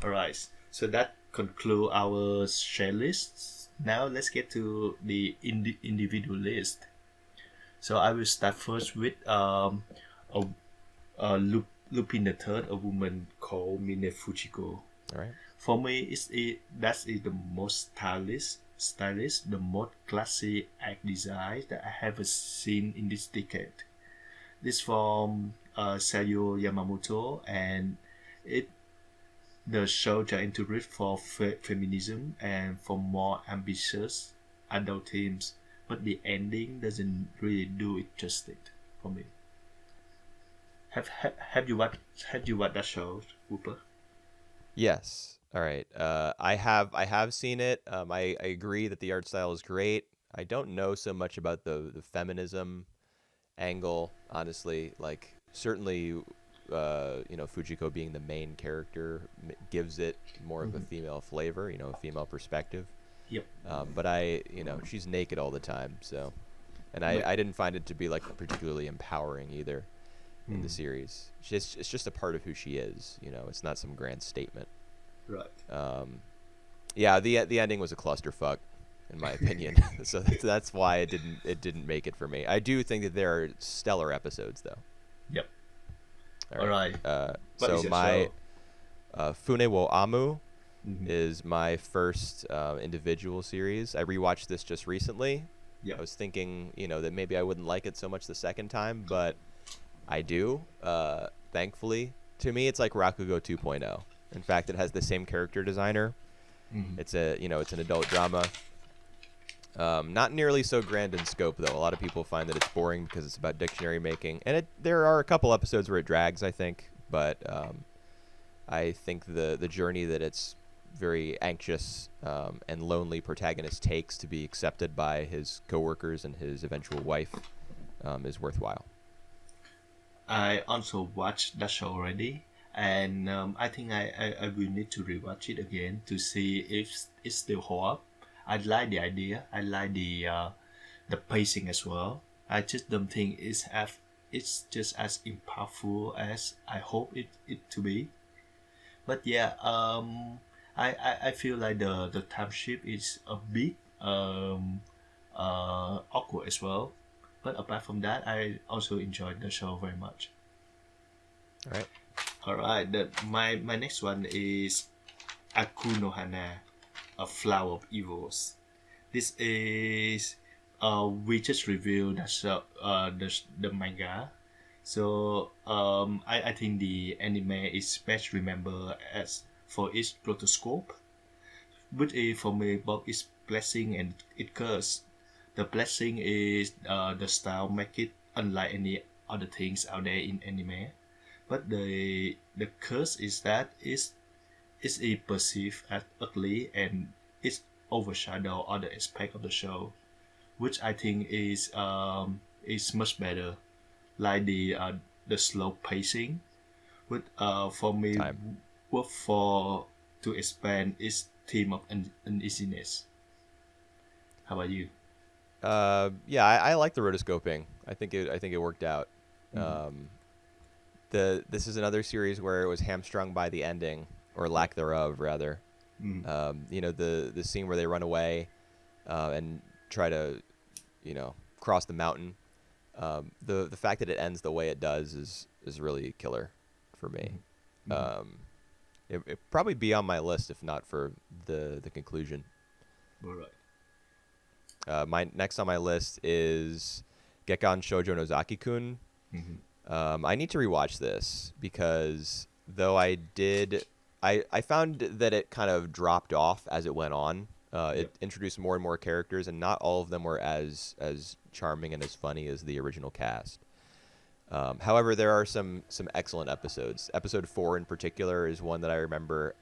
All right. So that conclude our share lists. Now let's get to the individual list. So I will start first with a, Lupin the Third, a woman called Mine Fujiko. All right. For me, that is the most stylish, the most classy act design that I have seen in this decade. This from Sayo Yamamoto, and it the show trying to reach for feminism and for more ambitious adult themes, but the ending doesn't really do it justice for me. Have you watched that show, Cooper? Yes. All right. I have seen it. I agree that the art style is great. I don't know so much about the feminism angle, honestly. Like certainly, Fujiko being the main character gives it more of a Mm-hmm. female flavor, a female perspective. Yep. But she's naked all the time, so, and But, I didn't find it to be like particularly empowering either in the mm, series. It's just a part of who she is. It's not some grand statement. right. Yeah, the ending was a clusterfuck, in my opinion. So that's why it didn't make it for me. I do think that there are stellar episodes though. Yep. All All right. right. What So is your my show? Fune wo Amu Mm-hmm. is my first individual series. I rewatched this just recently. I Yep. was thinking, that maybe I wouldn't like it so much the second time, but I do. Thankfully, to me, it's like Rakugo 2.0. In fact, it has the same character designer. Mm-hmm. It's an adult drama. Not nearly so grand in scope, though. A lot of people find that it's boring because it's about dictionary making, and there are a couple episodes where it drags, I think. But I think the journey that its very anxious and lonely protagonist takes to be accepted by his coworkers and his eventual wife is worthwhile. I also watched that show already, and I think I will need to rewatch it again to see if it still hold up. I like the idea. I like the pacing as well. I just don't think it's just as impactful as I hope it to be. But yeah, I feel like the time shift is a bit awkward as well. But apart from that, I also enjoyed the show very much. All right. All right, my next one is Aku no Hana, a flower of evils. This is we just reviewed the manga. So I think the anime is best remembered as for its rotoscope, which is for me both its blessing and its curse. The blessing is the style make it unlike any other things out there in anime, but the curse is that is it perceived as ugly and it's overshadow other aspect of the show, which I think is much better, like the slow pacing, with for me Time. work for to expand its theme of uneasiness. How about you? Yeah, I like the rotoscoping. I think it worked out. Mm-hmm. Um, this is another series where it was hamstrung by the ending or Yeah. lack thereof, rather. Mm-hmm. The scene where they run away and try to, cross the mountain. The fact that it ends the way it does is really killer for me. Mm-hmm. Mm-hmm. Um, it probably be on my list if not for the conclusion. All right. My next on my list is Gekkan Shoujo no Zaki-kun. Mm-hmm. I need to rewatch this because though I found that it kind of dropped off as it went on. It Yep. introduced more and more characters, and not all of them were as charming and as funny as the original cast. However, there are some excellent episodes. Episode 4 in particular is one that I remember.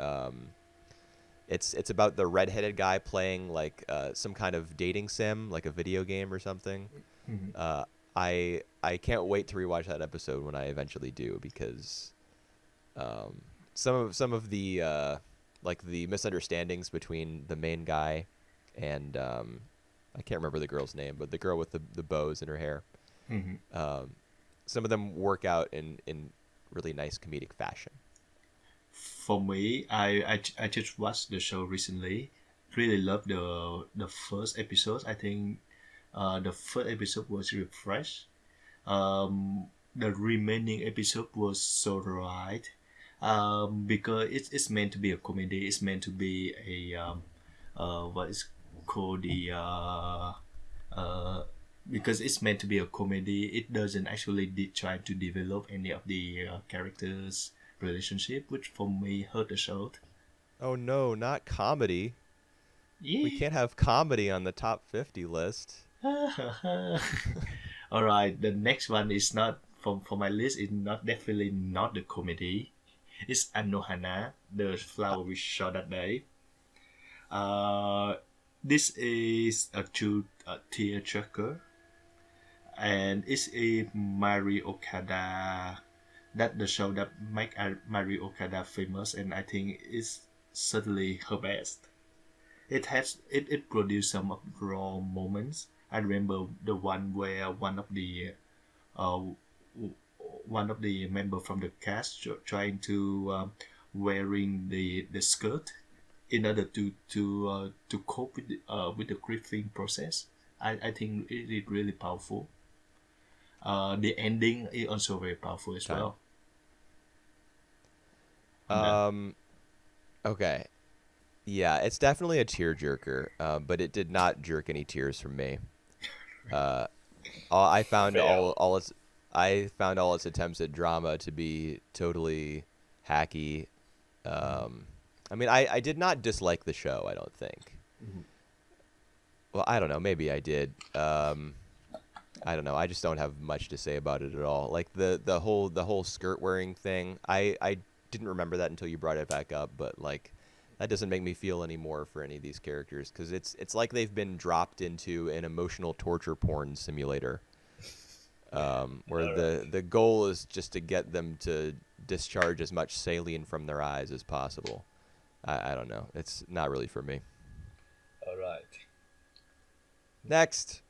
It's about the redheaded guy playing like some kind of dating sim, like a video game or something. Mm-hmm. Uh, I can't wait to rewatch that episode when I eventually do because some of the like the misunderstandings between the main guy and I can't remember the girl's name, but the girl with the bows in her hair. Mm-hmm. Some of them work out in really nice comedic fashion. For me, I just watched the show recently. Really loved the first episode. I think the first episode was refresh. The remaining episode was so right. Because it's meant to be a comedy. It's meant to be a what is called the uh, because it's meant to be a comedy. It doesn't actually try to develop any of the characters' relationship, which for me hurt the show. Oh no, not comedy. We Yeah. can't have comedy on the top 50 list. All right. The next one is not for my list. It's not definitely not the comedy. It's Anohana, the flower we saw that day. Uh, this is a true tearjerker, and it's a Mari Okada. That the show that make Mari Okada famous, and I think it's certainly her best. It produced some of raw moments. I remember the one where uh, one of the member from the cast trying to wearing the skirt in order to cope with the grieving process. I think it is really powerful. The ending is also very powerful as Time. well. I'm done. Okay. Yeah, it's definitely a tearjerker, but it did not jerk any tears from me. Uh, I found Fail. all its attempts at drama to be totally hacky. Um, I mean, I did not dislike the show. I don't think. Mhm. Well, I don't know. Maybe I did. I don't know. I just don't have much to say about it at all. Like the whole skirt wearing thing. I didn't remember that until you brought it back up. But like, that doesn't make me feel any more for any of these characters because it's like they've been dropped into an emotional torture porn simulator. Where All the right. goal is just to get them to discharge as much saline from their eyes as possible. I don't know. It's not really for me. All right. Next,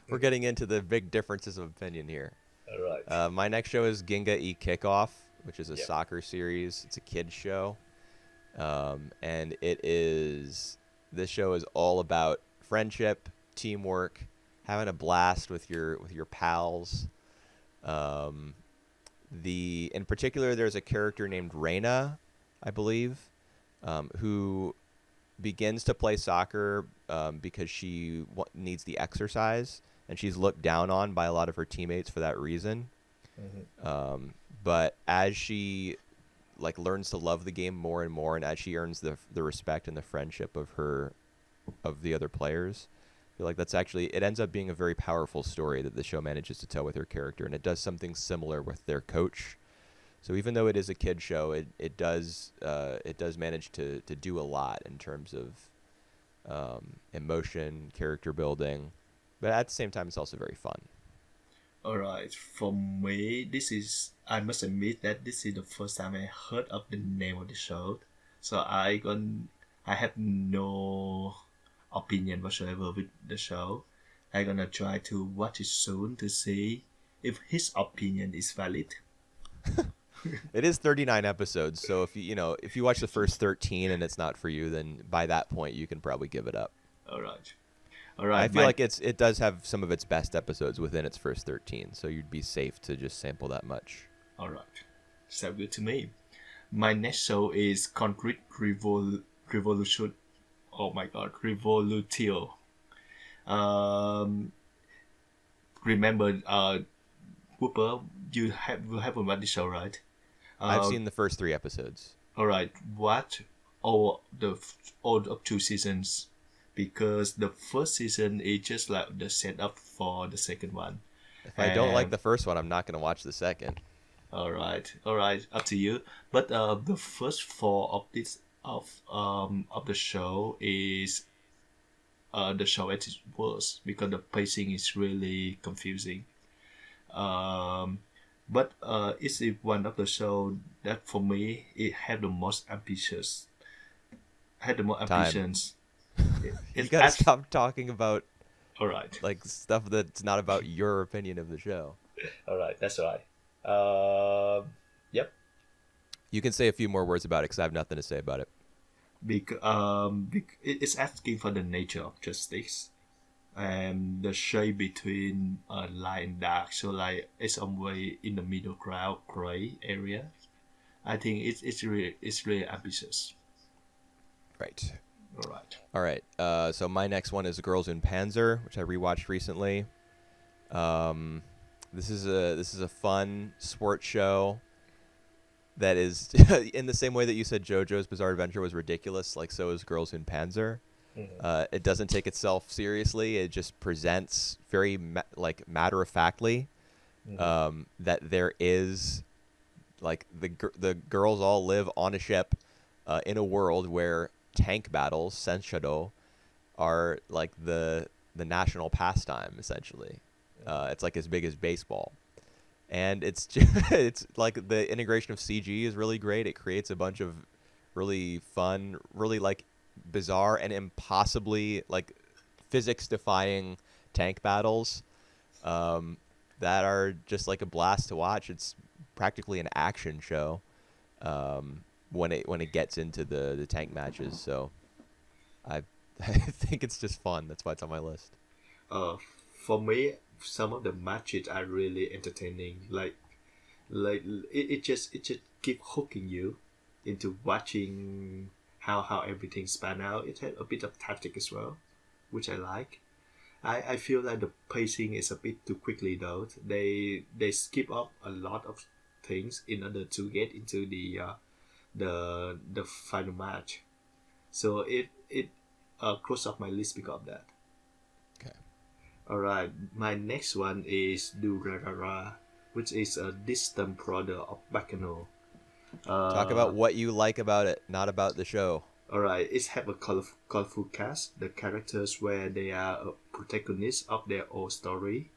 we're getting into the big differences of opinion here. All right. My next show is Ginga E Kickoff, which is a Yep. soccer series. It's a kids show, and this show is all about friendship, teamwork, having a blast with your pals. Um, in particular, there's a character named Reina, I believe, who begins to play soccer because she needs the exercise, and she's looked down on by a lot of her teammates for that reason. Mhm. Um, but as she like learns to love the game more and more, and as she earns the respect and the friendship of the other players, I feel like that's actually it ends up being a very powerful story that the show manages to tell with her character, and it does something similar with their coach. So even though it is a kid show, it does manage to do a lot in terms of emotion, character building, but at the same time, it's also very fun. All right. For me, this is I must admit that this is the first time I heard of the name of the show, so I have no opinion whatsoever with the show. I'm gonna try to watch it soon to see if his opinion is valid. It is 39 episodes, so if you watch the first 13 and it's not for you, then by that point you can probably give it up. All right. All I right. feel like it does have some of its best episodes within its first 13, so you'd be safe to just sample that much. All right. Sounds good to me. My next show is Concrete Revolution. Oh my God, Revolutio. Um, remember, Whooper, you haven't watched the show, right? I've Uh, seen the first 3 episodes. all right. Watch all of 2 seasons because the first season is just like the setup for the second one. If I don't like And the first one, I'm not going to watch the second. all right, up to you. But the first four of this of the show is the show at its worst because the pacing is really confusing. Um, but it's one of the show that for me it had the most ambitious, had the most Time. ambitions. You It's got to as stop talking about all right, like stuff that's not about your opinion of the show. all right, that's all right. Yep. You can say a few more words about it because I have nothing to say about it. It's asking for the nature of justice and the shade between light and dark. So like it's somewhere in the middle ground, gray area. I think it's really ambitious. Right. All right. All right. So my next one is Girls in Panzer, which I rewatched recently. This is a fun sports show that is in the same way that you said JoJo's Bizarre Adventure was ridiculous. Like so is Girls in Panzer. It doesn't take itself seriously. It just presents very matter of factly that there is like the girls all live on a ship in a world where tank battles, senshado, are like the national pastime essentially. It's like as big as baseball, and it's just, it's like the integration of CG is really great. It creates a bunch of really fun, really like bizarre and impossibly like physics defying tank battles that are just like a blast to watch. It's practically an action show when it gets into the tank matches. So I I think it's just fun. That's why it's on my list. Uh, for me, some of the matches are really entertaining. Like it just keep hooking you into watching how everything span out. It had a bit of tactic as well, which I like. I feel like the pacing is a bit too quickly though. They skip up a lot of things in order to get into the final match. So it crossed off my list because of that. Okay. All right, my next one is Durarara, which is a distant brother of Bacano. Talk about what you like about it, not about the show. Alright, it have a colorful cast. The characters where they are a protagonist of their own story.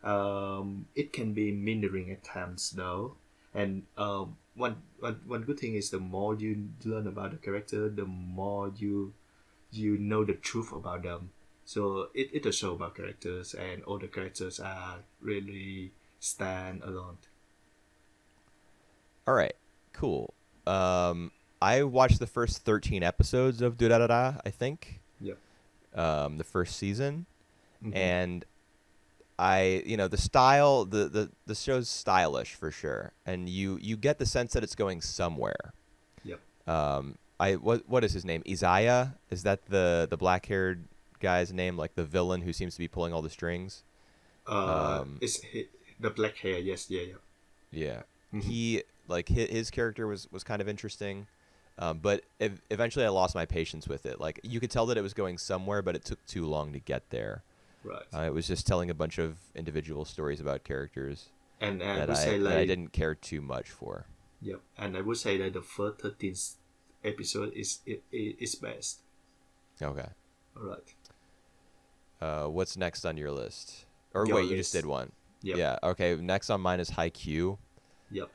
It can be meandering at times though, and one good thing is the more you learn about the character, the more you know the truth about them. So it's a show about characters, and all the characters are really stand alone. All right, cool. I watched the first 13 episodes of Durarara, I think. Yep. The first season, Mm-hmm. and the style, the show's stylish for sure, and you get the sense that it's going somewhere. Yep. What is his name? Isaiah? Is that the black-haired guy's name, like the villain who seems to be pulling all the strings? It's the black hair. Yes. Yeah. Yeah. Yeah. Mm-hmm. He like his character was kind of interesting, but eventually I lost my patience with it. Like you could tell that it was going somewhere, but it took too long to get there. Right. It was just telling a bunch of individual stories about characters And I that would say that I didn't care too much for. Yep. And I would say that the first 13 episode is best. Okay. All right. What's next on your list? Or Your wait, you just list. did one. Yep. Yeah. Okay. Next on mine is Haikyuu. Yep.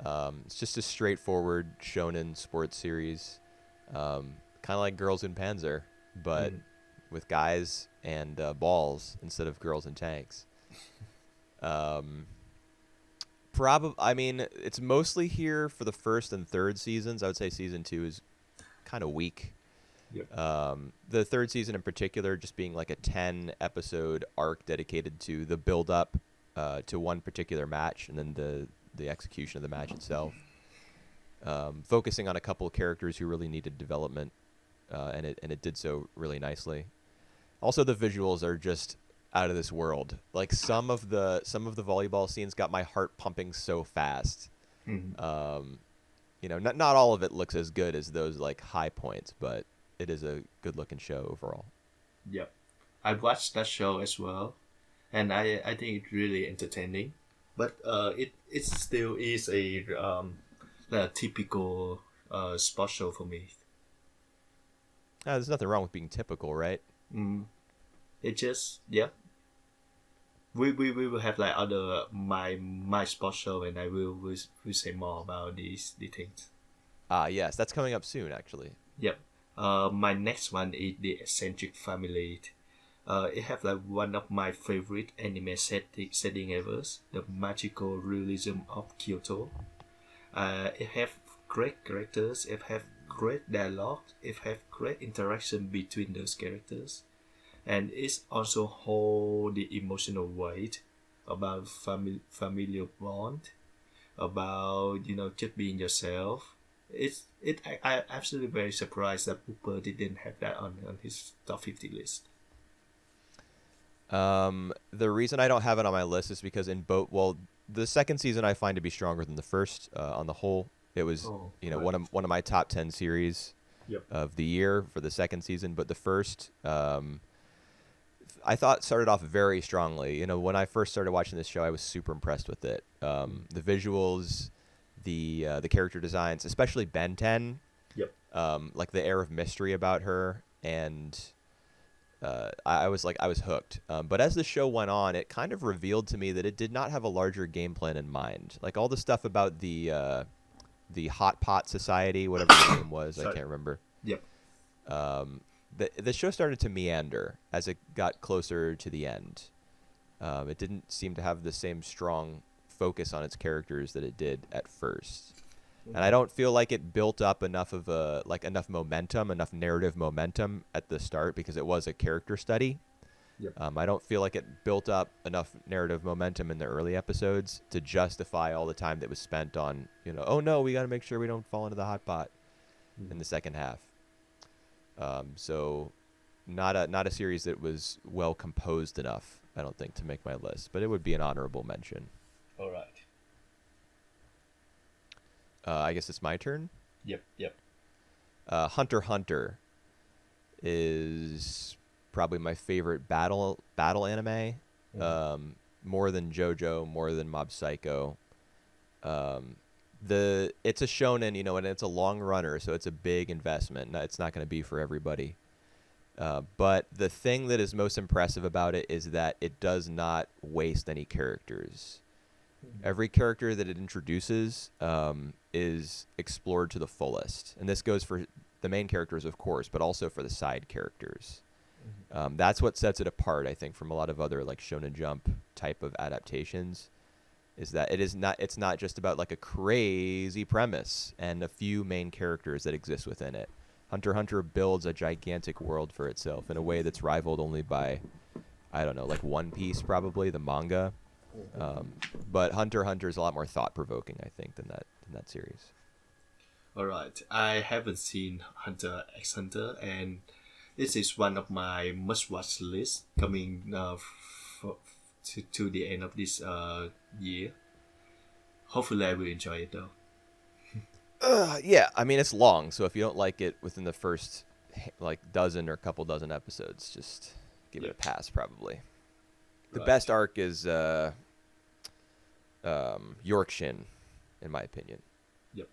It's just a straightforward shonen sports series, kind of like Girls in Panzer, but with guys and balls instead of girls and tanks. I mean, it's mostly here for the first and third seasons. I would say season 2 is kind of weak. Yep. The third season in particular just being like a 10-episode arc dedicated to the build-up to one particular match and then the execution of the match itself. Focusing on a couple of characters who really needed development, and it did so really nicely. Also, the visuals are just out of this world. Like some of the volleyball scenes got my heart pumping so fast. Mm-hmm. Not all of it looks as good as those like high points, but it is a good looking show overall. Yep. I watched that show as well, and I think it's really entertaining. But it still is a typical sports show for me. There's nothing wrong with being typical, right? It just We will have like other my sports show, and I will say more about the things. Yes, that's coming up soon, actually. Yep. My next one is the Eccentric Family. It have like one of my favorite anime setting ever, the magical realism of Kyoto. It have great characters, it have great dialogue, it have great interaction between those characters, and it's also hold the emotional weight about familial bond, about just being yourself. I absolutely very surprised that Cooper didn't have that on his top 50 list. The reason I don't have it on my list is because the second season I find to be stronger than the first. On the whole, it was Oh, one of my top 10 series Yep. of the year for the second season. But the first, I thought started off very strongly. When I first started watching this show, I was super impressed with it. The visuals, the character designs, especially Ben 10, Yep. like the air of mystery about her, and I was hooked. But as the show went on, it kind of revealed to me that it did not have a larger game plan in mind. Like all the stuff about the Hot Pot Society, whatever the name was, I Sorry. can't remember. Yep. The show started to meander as it got closer to the end. It didn't seem to have the same strong focus on its characters that it did at first. And I don't feel like it built up enough of enough momentum, enough narrative momentum at the start, because it was a character study. Yep. I don't feel like it built up enough narrative momentum in the early episodes to justify all the time that was spent on, oh no, we got to make sure we don't fall into the hot pot in the second half. So not a series that was well composed enough, I don't think, to make my list, but it would be an honorable mention. All right. I guess it's my turn. Yep. Hunter x Hunter is probably my favorite battle anime. More than JoJo, more than Mob Psycho. It's a shonen, and it's a long runner, so it's a big investment. It's not going to be for everybody. But the thing that is most impressive about it is that it does not waste any characters. Every character that it introduces is explored to the fullest. And this goes for the main characters, of course, but also for the side characters. That's what sets it apart, I think, from a lot of other like Shonen Jump type of adaptations, is that it's not just about like a crazy premise and a few main characters that exist within it. Hunter x Hunter builds a gigantic world for itself in a way that's rivaled only by, I don't know, like One Piece, probably, the manga. But Hunter x Hunter is a lot more thought-provoking, I think, than that series. All right. I haven't seen Hunter x Hunter, and this is one of my must-watch list coming to the end of this year. Hopefully, I will enjoy it though. Yeah, I mean, it's long, so if you don't like it within the first dozen or couple dozen episodes, just give it a pass, probably. The best arc is Yorkshin, in my opinion. Yep.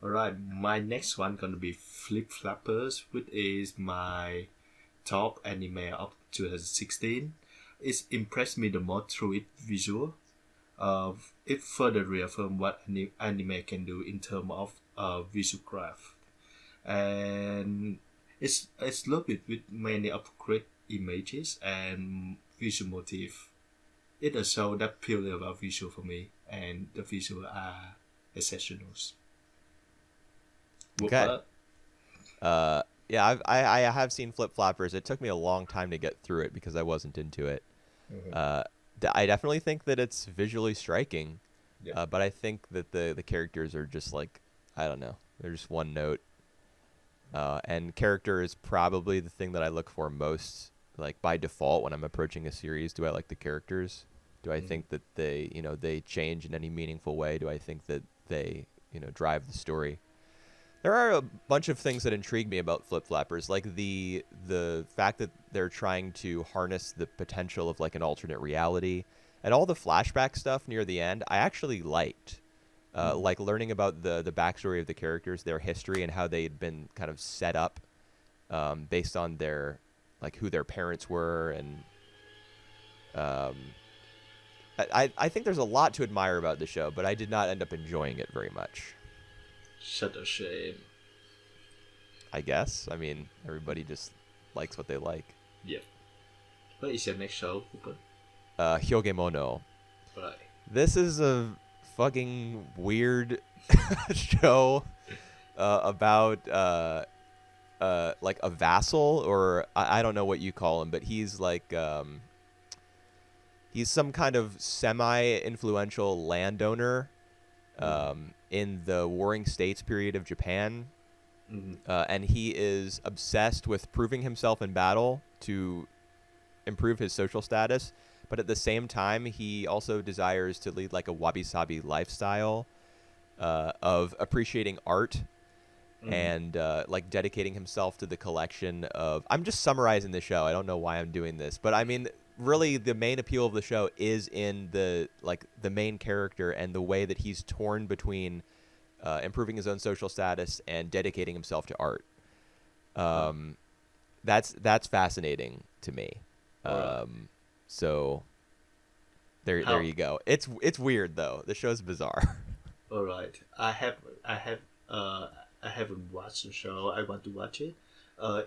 All right, my next one gonna be Flip Flappers, which is my top anime of 2016. It impressed me the most through its visual. It further reaffirmed what anime can do in terms of visual craft, and it's loaded with many of great images and visual motif. It a show that purely about visual for me, and the visual are exceptional. Okay. Yeah, I have seen Flip Flappers. It took me a long time to get through it because I wasn't into it. I definitely think that it's visually striking, but I think that the characters are just like, I don't know, they're just one note. And character is probably the thing that I look for most, like by default when I'm approaching a series. Do I like the characters? Do I think that they change in any meaningful way? Do I think that they drive the story? There are a bunch of things that intrigue me about Flip Flappers, like the fact that they're trying to harness the potential of like an alternate reality, and all the flashback stuff near the end. I actually liked, like learning about the backstory of the characters, their history, and how they had been kind of set up based on their who their parents were, and I think there's a lot to admire about the show, but I did not end up enjoying it very much. Such a shame. I guess. I mean, everybody just likes what they like. Yep. What is your next show, Cooper? Hyogemono. Right. This is a fucking weird show about like a vassal, or I don't know what you call him, but he's like he's some kind of semi-influential landowner in the Warring States period of Japan. And he is obsessed with proving himself in battle to improve his social status. But at the same time, he also desires to lead like a wabi-sabi lifestyle of appreciating art and like dedicating himself to the collection of. I'm just summarizing the show. I don't know why I'm doing this, but I mean, really, the main appeal of the show is in the main character and the way that he's torn between improving his own social status and dedicating himself to art. That's fascinating to me. So there you go. It's weird though. The show's bizarre. All right. I haven't watched the show. I want to watch it.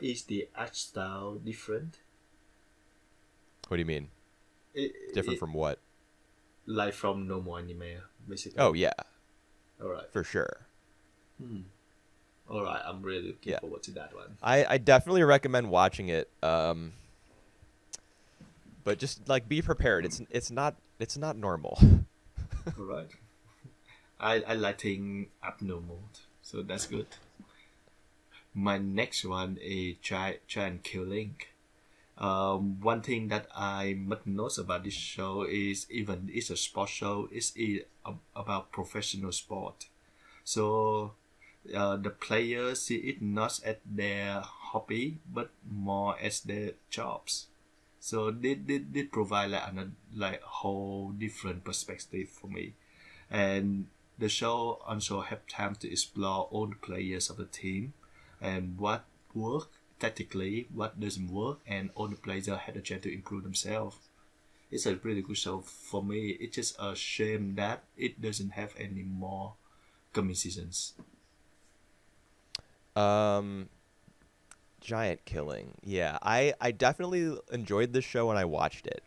Is the art style different? What do you mean? Different from what? Like from normal anime, basically. Oh yeah, All right. for sure. All right. I'm really looking forward to that one. I definitely recommend watching it. But just like be prepared. It's not normal. All right. I like things abnormal, so that's good. My next one is giant killing. One thing that I must note about this show is even it's a sports show, about professional sport. So the players see it not as their hobby, but more as their jobs. So they provide like a whole different perspective for me. And the show also have time to explore all the players of the team and what works tactically, what doesn't work, and all the players had a chance to improve themselves. It's a really good show for me. It's just a shame that it doesn't have any more coming seasons. Giant killing. Yeah, I definitely enjoyed this show when I watched it.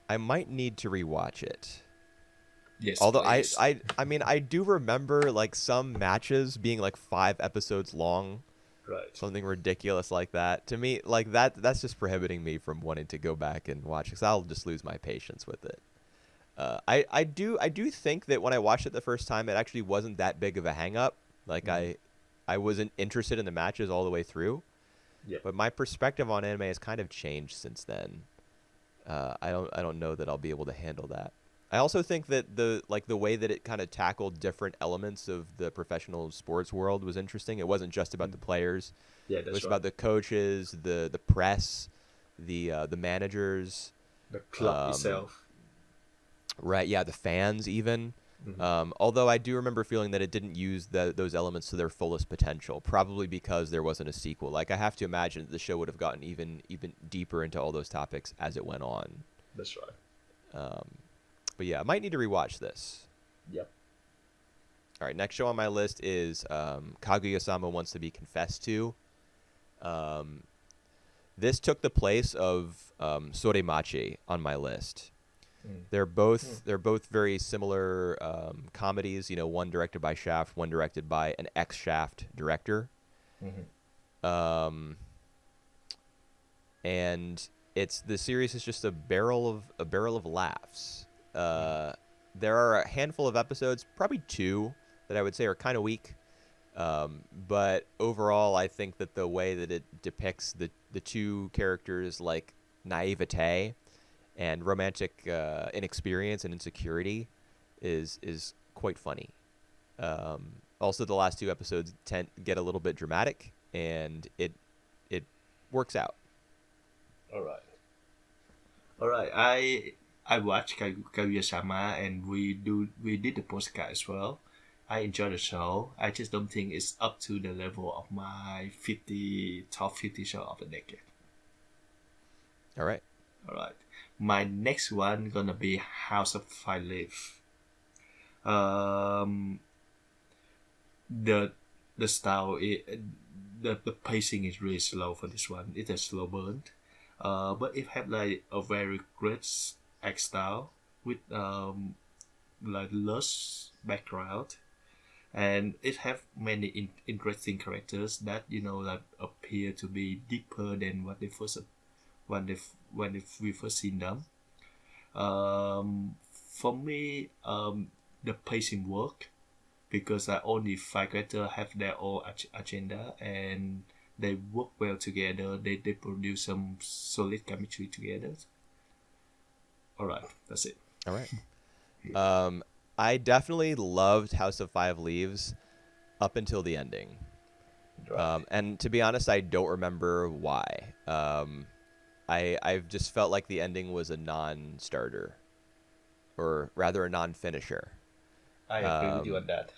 I might need to rewatch it. Yes, Although please. I mean I do remember like some matches being like 5 episodes long. Right. Something ridiculous like that. To me, like that's just prohibiting me from wanting to go back and watch, because I'll just lose my patience with it. I do think that when I watched it the first time, it actually wasn't that big of a hang up. Like I wasn't interested in the matches all the way through. Yeah. But my perspective on anime has kind of changed since then. I don't know that I'll be able to handle that. I also think that the way that it kind of tackled different elements of the professional sports world was interesting. It wasn't just about the players. Yeah, that's It was right. about the coaches, the press, the managers, The club itself. right? Yeah, the fans even. Although I do remember feeling that it didn't use those elements to their fullest potential, probably because there wasn't a sequel. Like I have to imagine that the show would have gotten even deeper into all those topics as it went on. That's right. But yeah, I might need to rewatch this. Yep. All right, next show on my list is Kaguya-sama Wants to Be Confessed To. This took the place of Soremachi on my list. They're both very similar comedies. You know, one directed by Shaft, one directed by an ex-Shaft director. And the series is just a barrel of laughs. There are a handful of episodes, probably 2, that I would say are kind of weak. But overall, I think that the way that it depicts the two characters' like naivete and romantic inexperience and insecurity is quite funny. Also, the last 2 episodes get a little bit dramatic, and it works out. All right. I watched Kaguya-sama, and we did the postcard as well. I enjoy the show. I just don't think it's up to the level of my top 50 show of the decade. All right. My next one gonna be House of Five Leaf. The style the pacing is really slow for this one. It's a slow burn. But it have like a very great act style. with like lush background, and it have many interesting characters that like appear to be deeper than what they first when we first seen them. For me, the pacing work because only five characters have their own agenda and they work well together. They produce some solid chemistry together. All right, that's it. All right. I definitely loved House of Five Leaves up until the ending. Right. And to be honest, I don't remember why. I've just felt like the ending was a non-starter, or rather a non-finisher. I agree with you on that.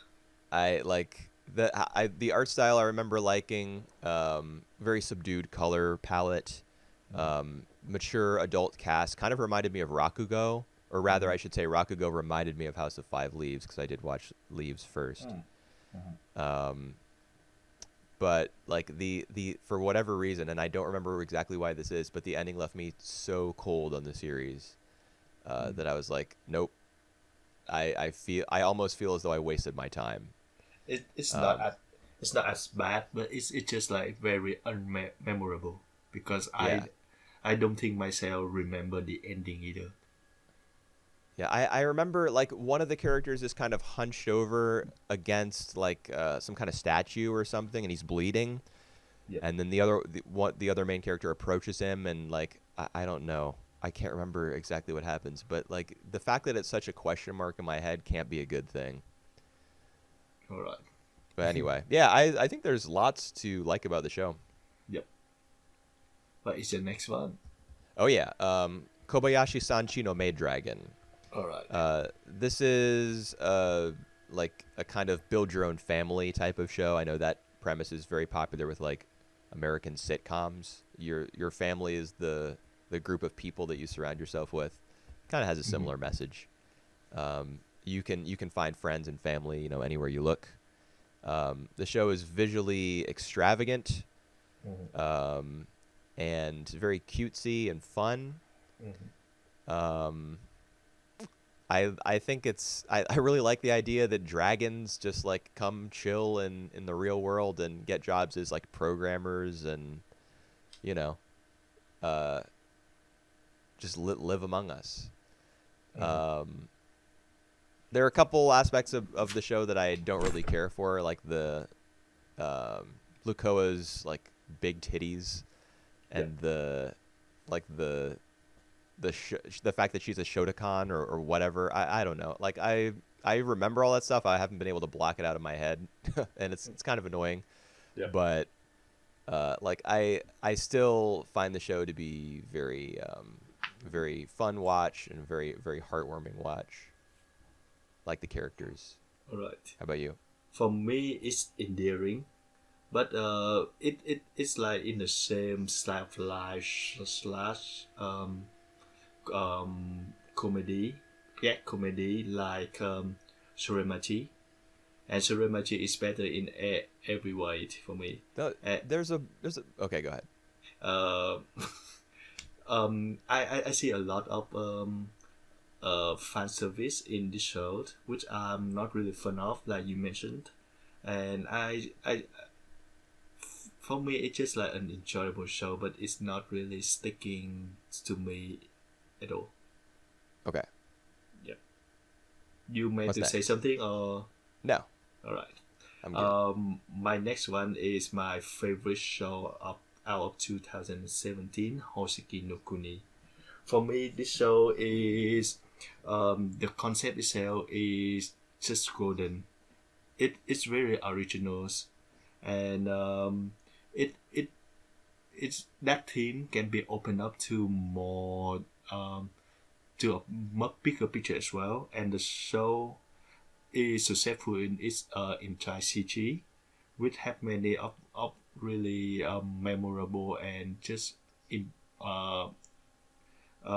I like the art style I remember liking, very subdued color palette, mature adult cast, kind of reminded me of Rakugo, or rather I should say Rakugo reminded me of House of Five Leaves because I did watch Leaves first. But like the for whatever reason, and I don't remember exactly why this is, but the ending left me so cold on the series that I was like, nope. I almost feel as though I wasted my time. It's not as bad, but it's just like very unmemorable because Yeah. I don't think myself remember the ending either. Yeah, I remember like one of the characters is kind of hunched over against like some kind of statue or something, and he's bleeding. Yeah. And then the other main character approaches him, and like I don't know, I can't remember exactly what happens, but like the fact that it's such a question mark in my head can't be a good thing. All right. But anyway, yeah, I think there's lots to like about the show. Yep. What is the next one? Oh yeah, Kobayashi Sanchi no Maid Dragon. All right. This is like a kind of build your own family type of show. I know that premise is very popular with like American sitcoms. Your family is the group of people that you surround yourself with. Kind of has a similar message. You can find friends and family, anywhere you look. The show is visually extravagant, and very cutesy and fun. I think I really like the idea that dragons just like come chill in the real world and get jobs as like programmers and you know uh, just live among us. There are a couple aspects of the show that I don't really care for, like the Lukoa's like big titties and the fact that she's a Shotokan or whatever. I don't know. Like I remember all that stuff. I haven't been able to block it out of my head, and it's kind of annoying. Yeah. But like I still find the show to be very very fun watch and very very heartwarming watch. Like the characters. All right. How about you? For me, it's endearing, but it's like in the same style of life slash comedy, comedy like Suremachi, and Suremachi is better in every way for me. No, Uh, there's a okay, go ahead. uh, I see a lot of fan service in this show, which I'm not really fan of, like you mentioned, and for me it's just like an enjoyable show, but it's not really sticking to me at all. Okay. Yeah, you meant What's to say next? something or No, all right? I'm good. My next one is my favorite show out of 2017, Hoshiki no Kuni. For me, this show is the concept itself is just golden. It's very original, and it's that theme can be opened up to more to a much bigger picture as well. And the show is successful in its entire CG, which have many of really memorable and just in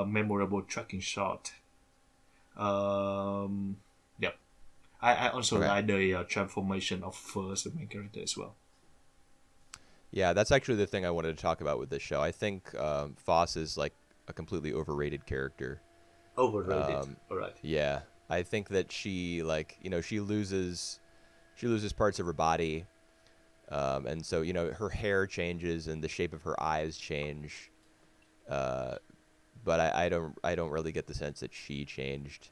memorable tracking shot. Yep. I also Okay. like the transformation of first the main character as well. Yeah, that's actually the thing I wanted to talk about with this show. I think Foss is like a completely overrated character. Overrated. All right. Yeah, I think that she she loses parts of her body, and so her hair changes and the shape of her eyes change. Uh, but I don't really get the sense that she changed.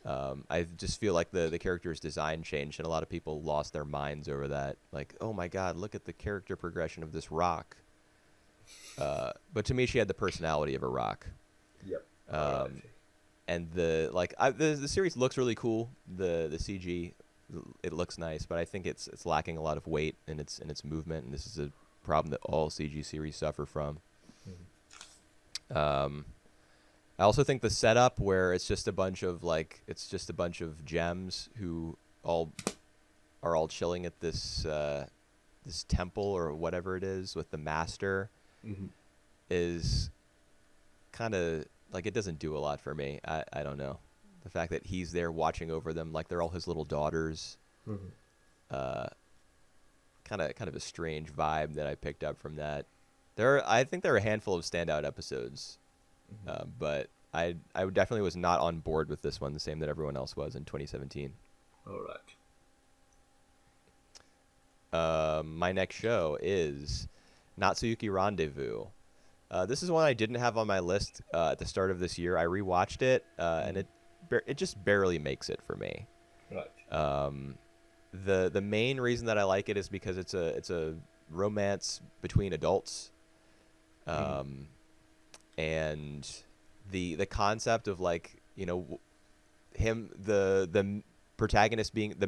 I just feel like the character's design changed, and a lot of people lost their minds over that. Like, oh my God, look at the character progression of this rock. But to me, she had the personality of a rock. Yep. All right. Um, and the series looks really cool. The CG, it looks nice, but I think it's lacking a lot of weight in its movement, and this is a problem that all CG series suffer from. Um, I also think the setup where it's just a bunch of gems who are all chilling at this temple or whatever it is with the master Mm-hmm. is kind of like, it doesn't do a lot for me. I don't know. The fact that he's there watching over them like they're all his little daughters, Mm-hmm. uh, kind of a strange vibe that I picked up from that. I think there are a handful of standout episodes, but I definitely was not on board with this one the same that everyone else was in 2017. All right. My next show is Natsuyuki Rendezvous. This is one I didn't have on my list at the start of this year. I rewatched it, and it just barely makes it for me. Right. The main reason that I like it is because it's a romance between adults, and the concept of him the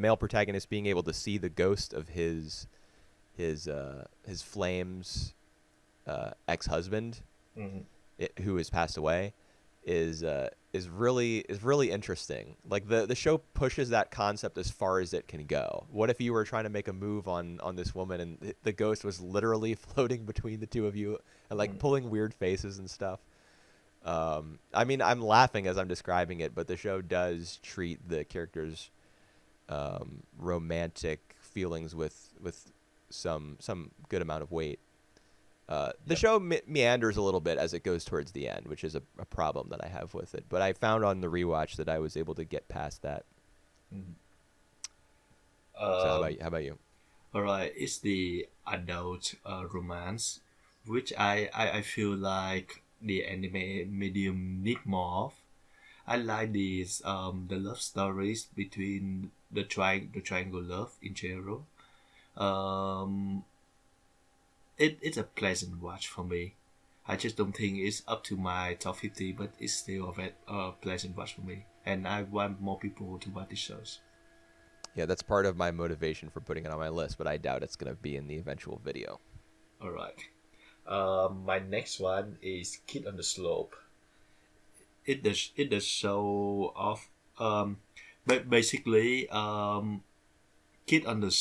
male protagonist being able to see the ghost of his flame's ex-husband, Mm-hmm. who has passed away, is really interesting. Like the show pushes that concept as far as it can go. What if you were trying to make a move on this woman and the ghost was literally floating between the two of you and pulling weird faces and stuff? I mean, I'm laughing as I'm describing it, but the show does treat the characters' romantic feelings with some good amount of weight. The show meanders a little bit as it goes towards the end, which is a problem that I have with it. But I found on the rewatch that I was able to get past that. Mm-hmm. So how about you? All right. It's the adult romance, which I feel like the anime medium need more of. I like these the love stories between the triangle love in general. Um, it's a pleasant watch for me. I just don't think it's up to my top 50, but it's still a pleasant watch for me. And I want more people to watch these shows. Yeah, that's part of my motivation for putting it on my list, but I doubt it's going to be in the eventual video. All right. My next one is Kid on the Slope. It does show of but basically Kid on the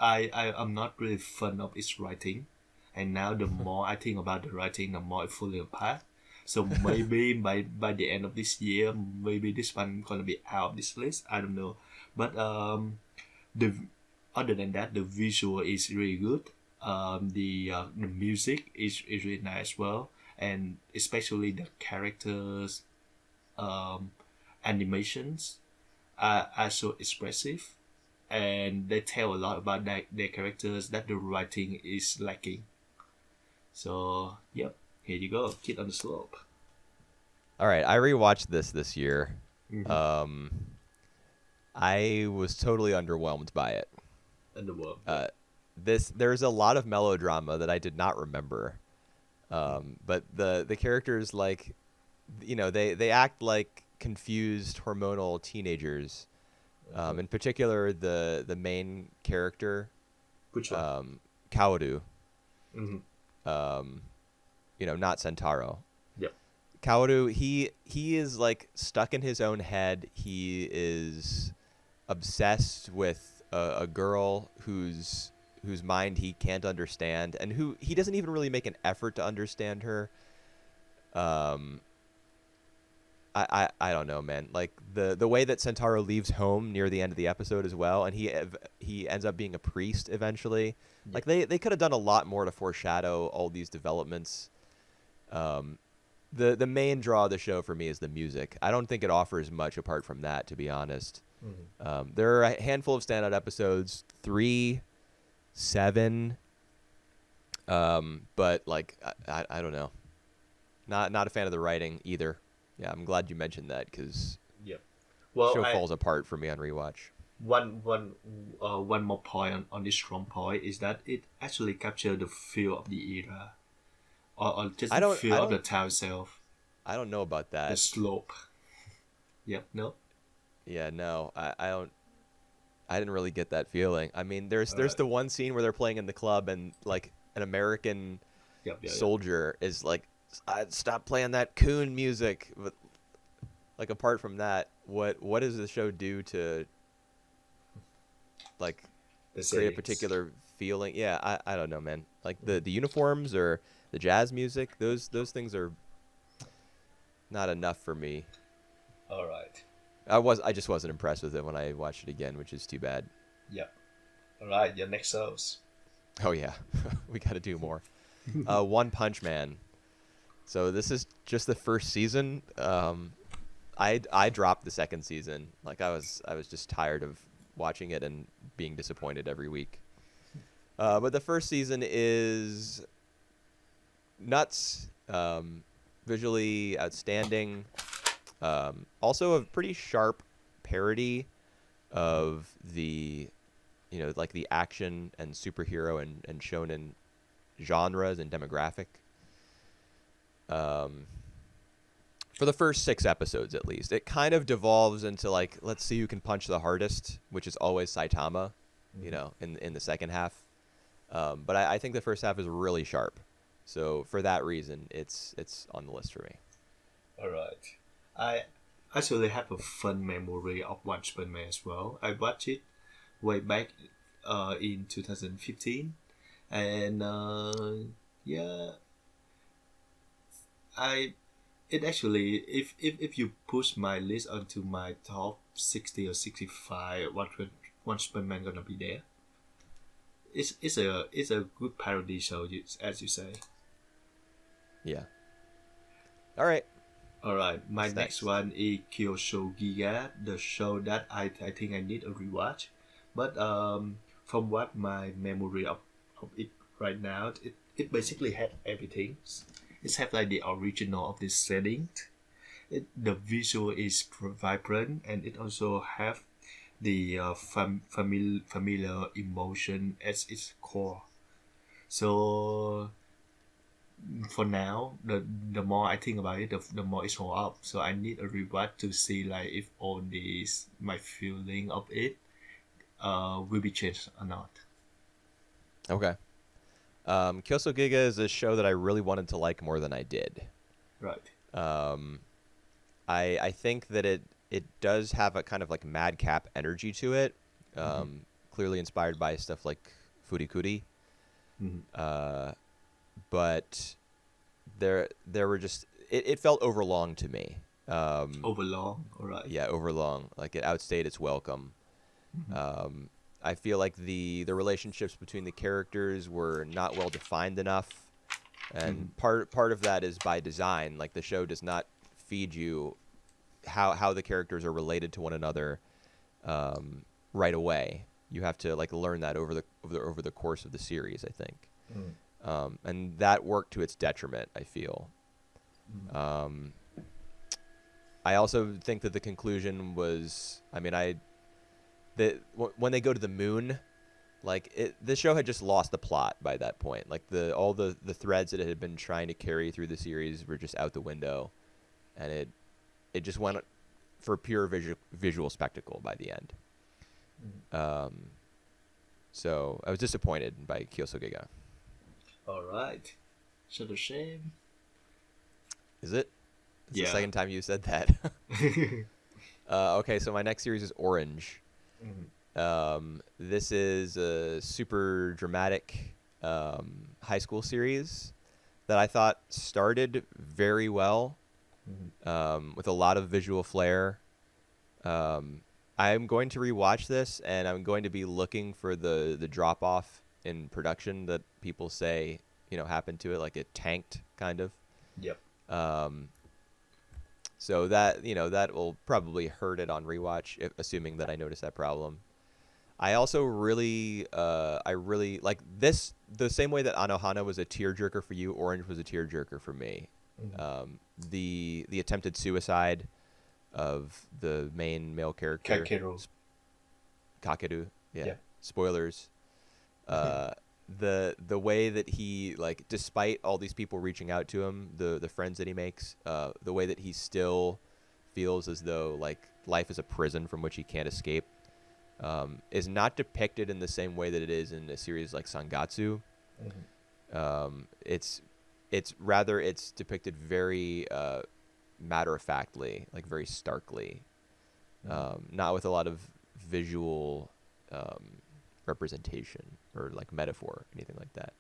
I am not really fond of its writing, and now the more I think about the writing, the more it falling apart. So maybe by the end of this year, maybe this one gonna be out of this list. I don't know, but the other than that, the visual is really good. The music is really nice as well, and especially the characters, um, animations are so expressive, and they tell a lot about their characters that the writing is lacking. So yep, here you go, Kid on the Slope. All right, I rewatched this year. Mm-hmm. Um, I was totally underwhelmed by it. And the world. There's a lot of melodrama that I did not remember. But the characters, they act like confused hormonal teenagers. In particular, the main character, Which one? Kaoru. Mm-hmm. Not Sentaro. Yep. Kaoru, he is stuck in his own head. He is obsessed with a girl whose mind he can't understand, and who he doesn't even really make an effort to understand her. I don't know, man. Like the way that Sentaro leaves home near the end of the episode as well, and he ends up being a priest eventually. Like they could have done a lot more to foreshadow all these developments. the main draw of the show for me is the music. I don't think it offers much apart from that, to be honest. There are a handful of standout episodes, 3, 7, but like I don't know. Not a fan of the writing either. Yeah, I'm glad you mentioned that because Yep. the Well, show falls apart for me on rewatch. one more point on this strong point is that it actually captured the feel of the era, or just I the don't I feel of the don't town itself, I don't know about the that. slope. Yep. No. Yeah, no, I don't. I didn't really get that feeling. I mean, there's All there's right. the one scene where they're playing in the club and like an American Yep. Yeah. Yeah. soldier is like, Stop playing that coon music." But like apart from that, what does the show do to like The create a settings. particular feeling? Yeah, I don't know, man. Like the uniforms or the jazz music, those things are not enough for me. All right. I just wasn't impressed with it when I watched it again, which is too bad. Yep. All right. Your next shows. Oh yeah, we got to do more. One Punch Man. So this is just the first season. I dropped the second season. Like I was just tired of watching it and being disappointed every week. But the first season is nuts. Visually outstanding. Also a pretty sharp parody of the, like the action and superhero and shonen genres and demographic. For the first 6 episodes, at least, it kind of devolves into like, let's see who can punch the hardest, which is always Saitama, in the second half. But I think the first half is really sharp. So for that reason, it's on the list for me. All right. I actually have a fun memory of One Punch Man as well. I watched it way back in 2015, and yeah, I it actually if you push my list onto my top 60 or 65, One Punch Man gonna be there. It's a good parody show, as you say. Yeah. All right. All right, my What's next next? one is Kyosho Giga, the show that I think I need a rewatch. But from what my memory of it right now, it basically had everything. It had like the original of this setting. The visual is vibrant, and it also have the familiar emotion as its core. So for now, the more I think about it, the more it's all up. So I need a rewatch to see like if all these my feeling of it will be changed or not. Okay. Kyoso Giga is a show that I really wanted to like more than I did. Right. Um, I think that it does have a kind of like madcap energy to it. Clearly inspired by stuff like Furikuri. Mm-hmm. But there were just it felt overlong to me. Overlong. All right. Yeah, overlong. Like it outstayed its welcome. I feel like the relationships between the characters were not well defined enough, and part of that is by design. Like the show does not feed you how the characters are related to one another right away. You have to like learn that over the course of the series, I think. And that worked to its detriment, I feel. I also think that the conclusion was, I mean, when they go to the moon, like the show had just lost the plot by that point. Like all the threads that it had been trying to carry through the series were just out the window, and it just went for pure visual spectacle by the end. So I was disappointed by Kyoso Giga. All right. So the shame. Is it? It's Yeah. the second time you said that. Okay, so my next series is Orange. This is a super dramatic high school series that I thought started very well, with a lot of visual flair. I'm going to rewatch this, and I'm going to be looking for the drop off in production that people say happened to it, like it tanked kind of. Yep. Um, so that that will probably hurt it on rewatch, assuming that I notice that problem. I also I really like this the same way that Anohana was a tearjerker for you. Orange was a tearjerker for me. Mm. The attempted suicide of the main male character, Kakeru. Kakeru. Yeah. Yeah. Spoilers. Uh, the way that he, like, despite all these people reaching out to him, the friends that he makes, the way that he still feels as though like life is a prison from which he can't escape, is not depicted in the same way that it is in a series like Sangatsu. Mhm. It's depicted very matter of factly, like very starkly, not with a lot of visual representation or like metaphor, anything like that.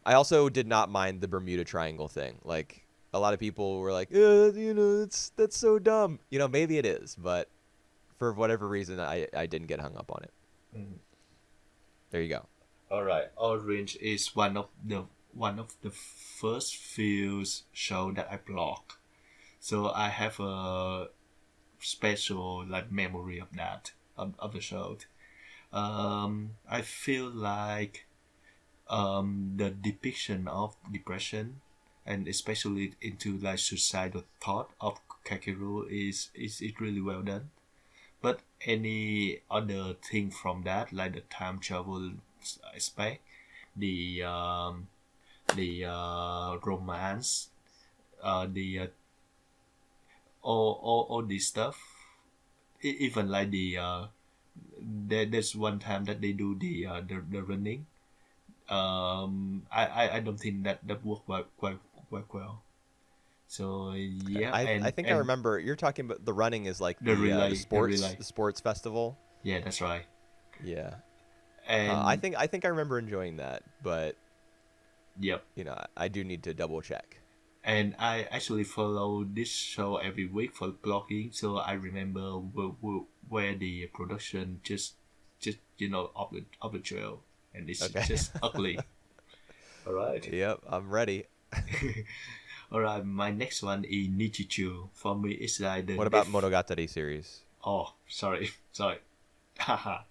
I also did not mind the Bermuda Triangle thing. Like, a lot of people were like, that's so dumb. Maybe it is, but for whatever reason, I didn't get hung up on it. Mhm. There you go. All right, Orange is one of the first few show that I block. So I have a special like memory of that of the show. I feel like the depiction of depression and especially into like suicidal thought of Kakeru is it really well done. But any other thing from that, like the time travel aspect, the romance, the all this stuff, even like there's one time that they do the running. I don't think that worked quite well. So Okay. yeah, I and think I and remember you're talking about the running is like the the relay, the sports relay. the sports festival. Yeah, that's right. Yeah. I And think I remember enjoying that, but yep. I do need to double check. And I actually follow this show every week for blogging, so I remember where the production just off the trail, and it's Okay. just ugly. All right, Yep, I'm ready. all right. My next one is Nichichu. For me, it's like the What about Monogatari series? Oh, sorry, sorry. Haha.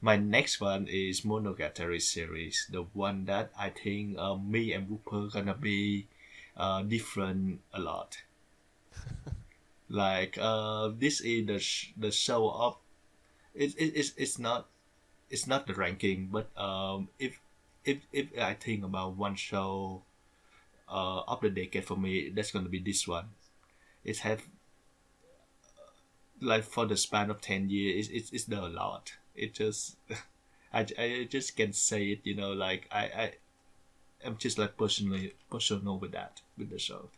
My next one is Monogatari series, the one that I think me and Whooper gonna be different a lot. Like this is the show of it's not the ranking, but if I think about one show of the decade for me, that's gonna be this one. It have like for the span of 10 years, it's done a lot. It just I just can say it, like I'm just like personal with that with the show.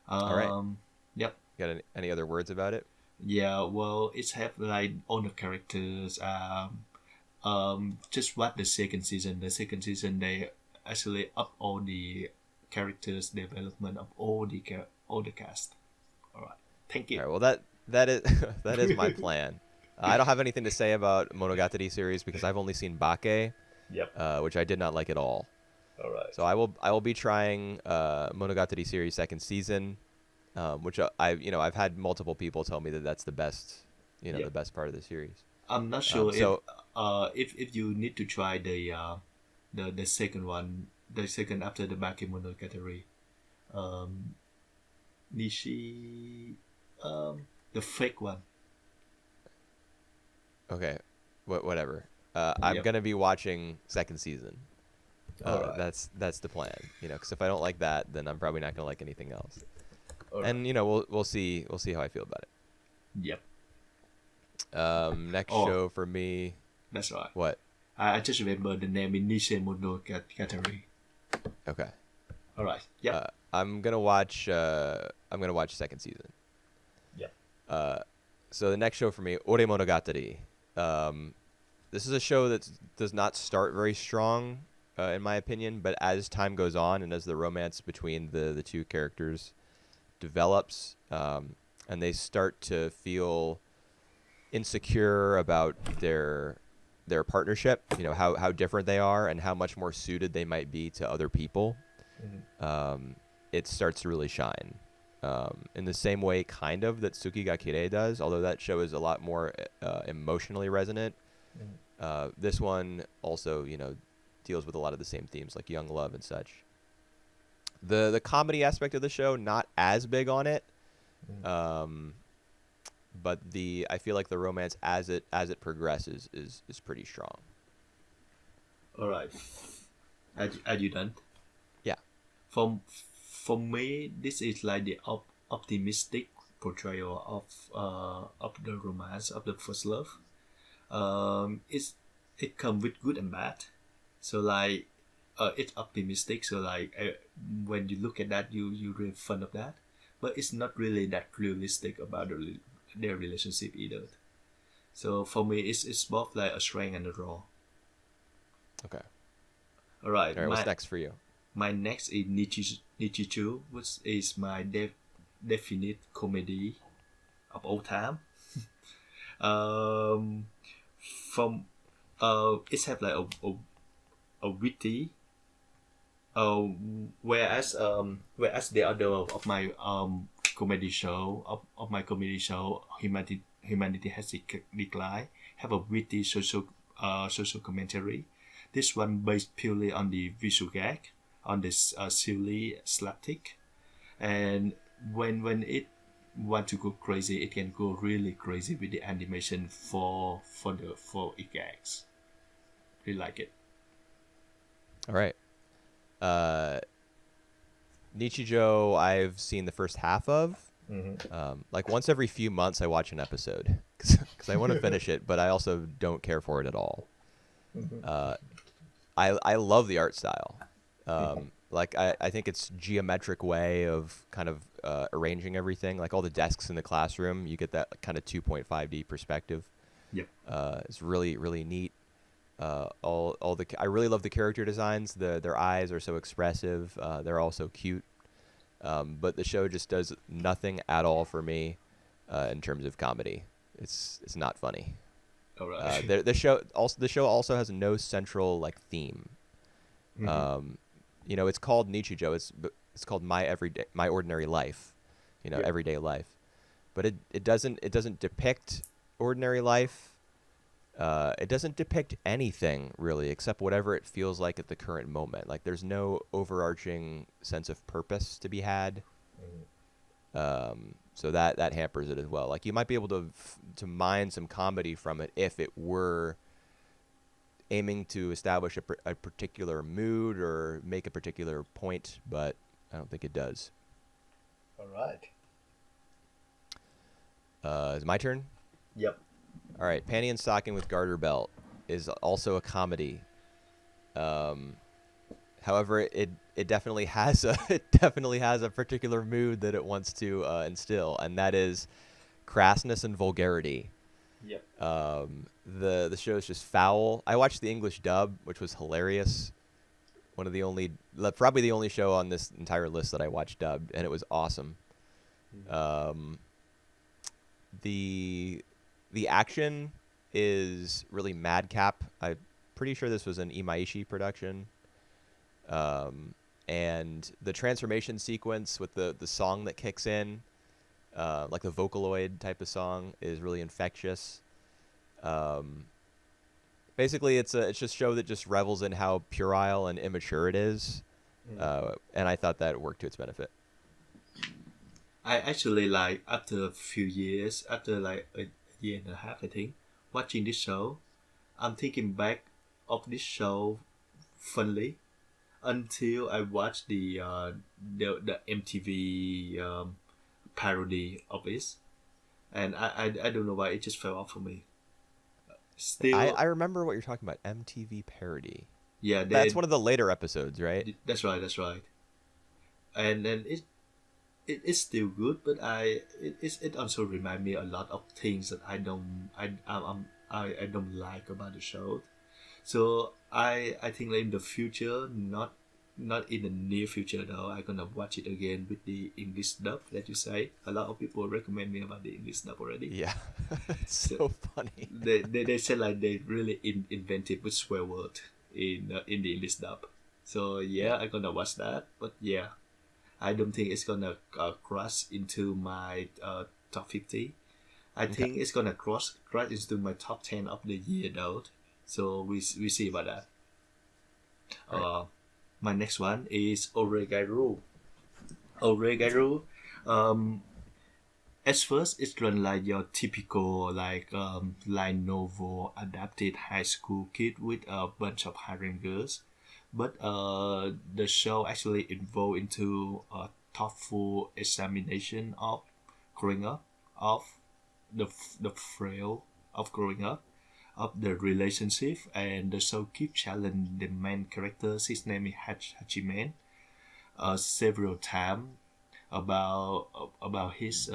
All right. Um, yep. Got any other words about it? Yeah, well, it's have like all the characters. Just what the second season. The second season they actually up all the characters development of all the cast. All right, thank All you. right. Well, that is that is my plan. I don't have anything to say about Monogatari series because I've only seen Bake, Yep. which I did not like at all. All right. So I will be trying Monogatari series second season, which I've had multiple people tell me that that's the best, Yep. the best part of the series. I'm not sure So if you need to try the second one, the second after the Bakemonogatari, um, Nishi, the fake one. okay, whatever. I'm Yep. gonna be watching second season. All right. That's the plan. Because if I don't like that, then I'm probably not gonna like anything else. All right. And we'll see how I feel about it. Yep. Next Oh, show for me. that's right. What? I just remember the name is Nishimonogatari. Okay. All right. Yep. I'm gonna watch. I'm gonna watch second season. Yep. So the next show for me, Ore Monogatari. This is a show that does not start very strong, in my opinion, but as time goes on and as the romance between the two characters develops, and they start to feel insecure about their partnership, how different they are and how much more suited they might be to other people. it starts to really shine. In the same way, kind of, that Tsukigakure does, although that show is a lot more emotionally resonant. This one also, deals with a lot of the same themes, like young love and such. The comedy aspect of the show, not as big on it, but I feel like the romance as it progresses is pretty strong. All right. Are you done? Yeah. For me, this is like the optimistic portrayal of the romance of the first love. It comes with good and bad. So like, it's optimistic. So like, when you look at that, you really fun of that. But it's not really that realistic about their relationship either. So for me, it's both like a strength and a draw. Okay. All right. All right. What's next for you? My next is Nichichu, which is my definite comedy of all time. um, from It have like a witty. Uh, whereas the other of my comedy show, humanity has declined, have a witty social commentary. This one based purely on the visual gag, on this silly slapstick, and when it want to go crazy, it can go really crazy with the animation for it gags. Really like it. All right. Nichijou, I've seen the first half of. Like once every few months, I watch an episode because I want to finish it, but I also don't care for it at all. I love the art style. Like I think it's geometric way of kind of arranging everything. Like all the desks in the classroom, you get that kind of 2.5D perspective. Yep. It's really really neat. I really love the character designs. Their eyes are so expressive. They're all so cute. But the show just does nothing at all for me in terms of comedy. It's not funny. All right. The show also has no central like theme. It's called Nichijou. It's called my ordinary life. Everyday life. But it doesn't depict ordinary life. It doesn't depict anything really except whatever it feels like at the current moment. Like there's no overarching sense of purpose to be had. So that hampers it as well. Like you might be able to mine some comedy from it if it were aiming to establish a particular mood or make a particular point, but I don't think it does. All right. Is it my turn? Yep. All right, Panty and Stocking with Garter Belt is also a comedy. However, it definitely has a particular mood that it wants to instill, and that is crassness and vulgarity. Yep. The show is just foul. I watched the English dub, which was hilarious. Probably the only show on this entire list that I watched dubbed, and it was awesome. The action is really madcap. I'm pretty sure this was an Imaishi production. And the transformation sequence with the song that kicks in, like the Vocaloid type of song, is really infectious. Basically, it's just a show that just revels in how puerile and immature it is. And I thought that worked to its benefit. I actually like after a few years, after like a year and a half, I think, watching this show, I'm thinking back of this show fondly until I watched the MTV parody of it, and I don't know why it just fell off for me. Still, I remember what you're talking about. MTV parody. Yeah, that's one of the later episodes, right? That's right. And then it's still good, but it also reminds me a lot of things that I don't like about the show. So I think like in the future, not in the near future though, I'm gonna watch it again with the English dub that you say. A lot of people recommend me about the English dub already. Yeah, it's so funny. They said like they really invented with swear word in the English dub. So yeah, Yeah. I'm gonna watch that. But yeah, I don't think it's gonna cross into my top 50. I Okay. think it's gonna cross into my top 10 of the year though. So we see about that. All right. Uh, my next one is Oregairu. Oregairu. Um, at first, it's run like your typical light novel adapted high school kid with a bunch of hiring girls, but the show actually evolved into a thoughtful examination of growing up, of the frail of growing up, of the relationship, and the show keep challenging the main character. His name is Hachiman, several times about his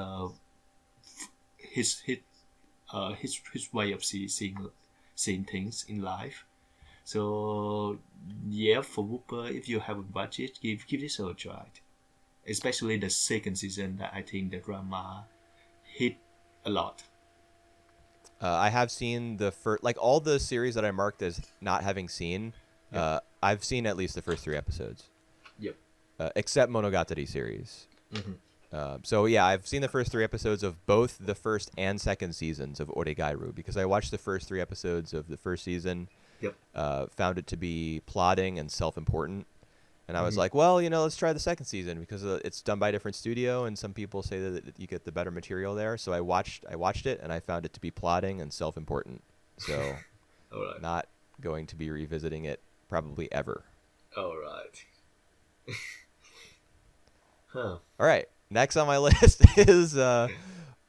his his way of seeing things in life. So yeah, for Whooper, if you haven't watched it, give this a try. Especially the second season, that I think the drama hit a lot. I have seen the first, like all the series that I marked as not having seen. Yep. I've seen at least the first 3 episodes, Yep. except Monogatari series. Mm-hmm. So yeah, I've seen the first 3 episodes of both the first and second seasons of Oregairu because I watched the first 3 episodes of the first season, Yep. found it to be plotting and self-important, and I was Mm-hmm. like, well, let's try the second season because it's done by a different studio, and some people say that you get the better material there. So I watched it, and I found it to be plotting and self-important. So All right. not going to be revisiting it probably ever. All right. Huh. All right, next on my list is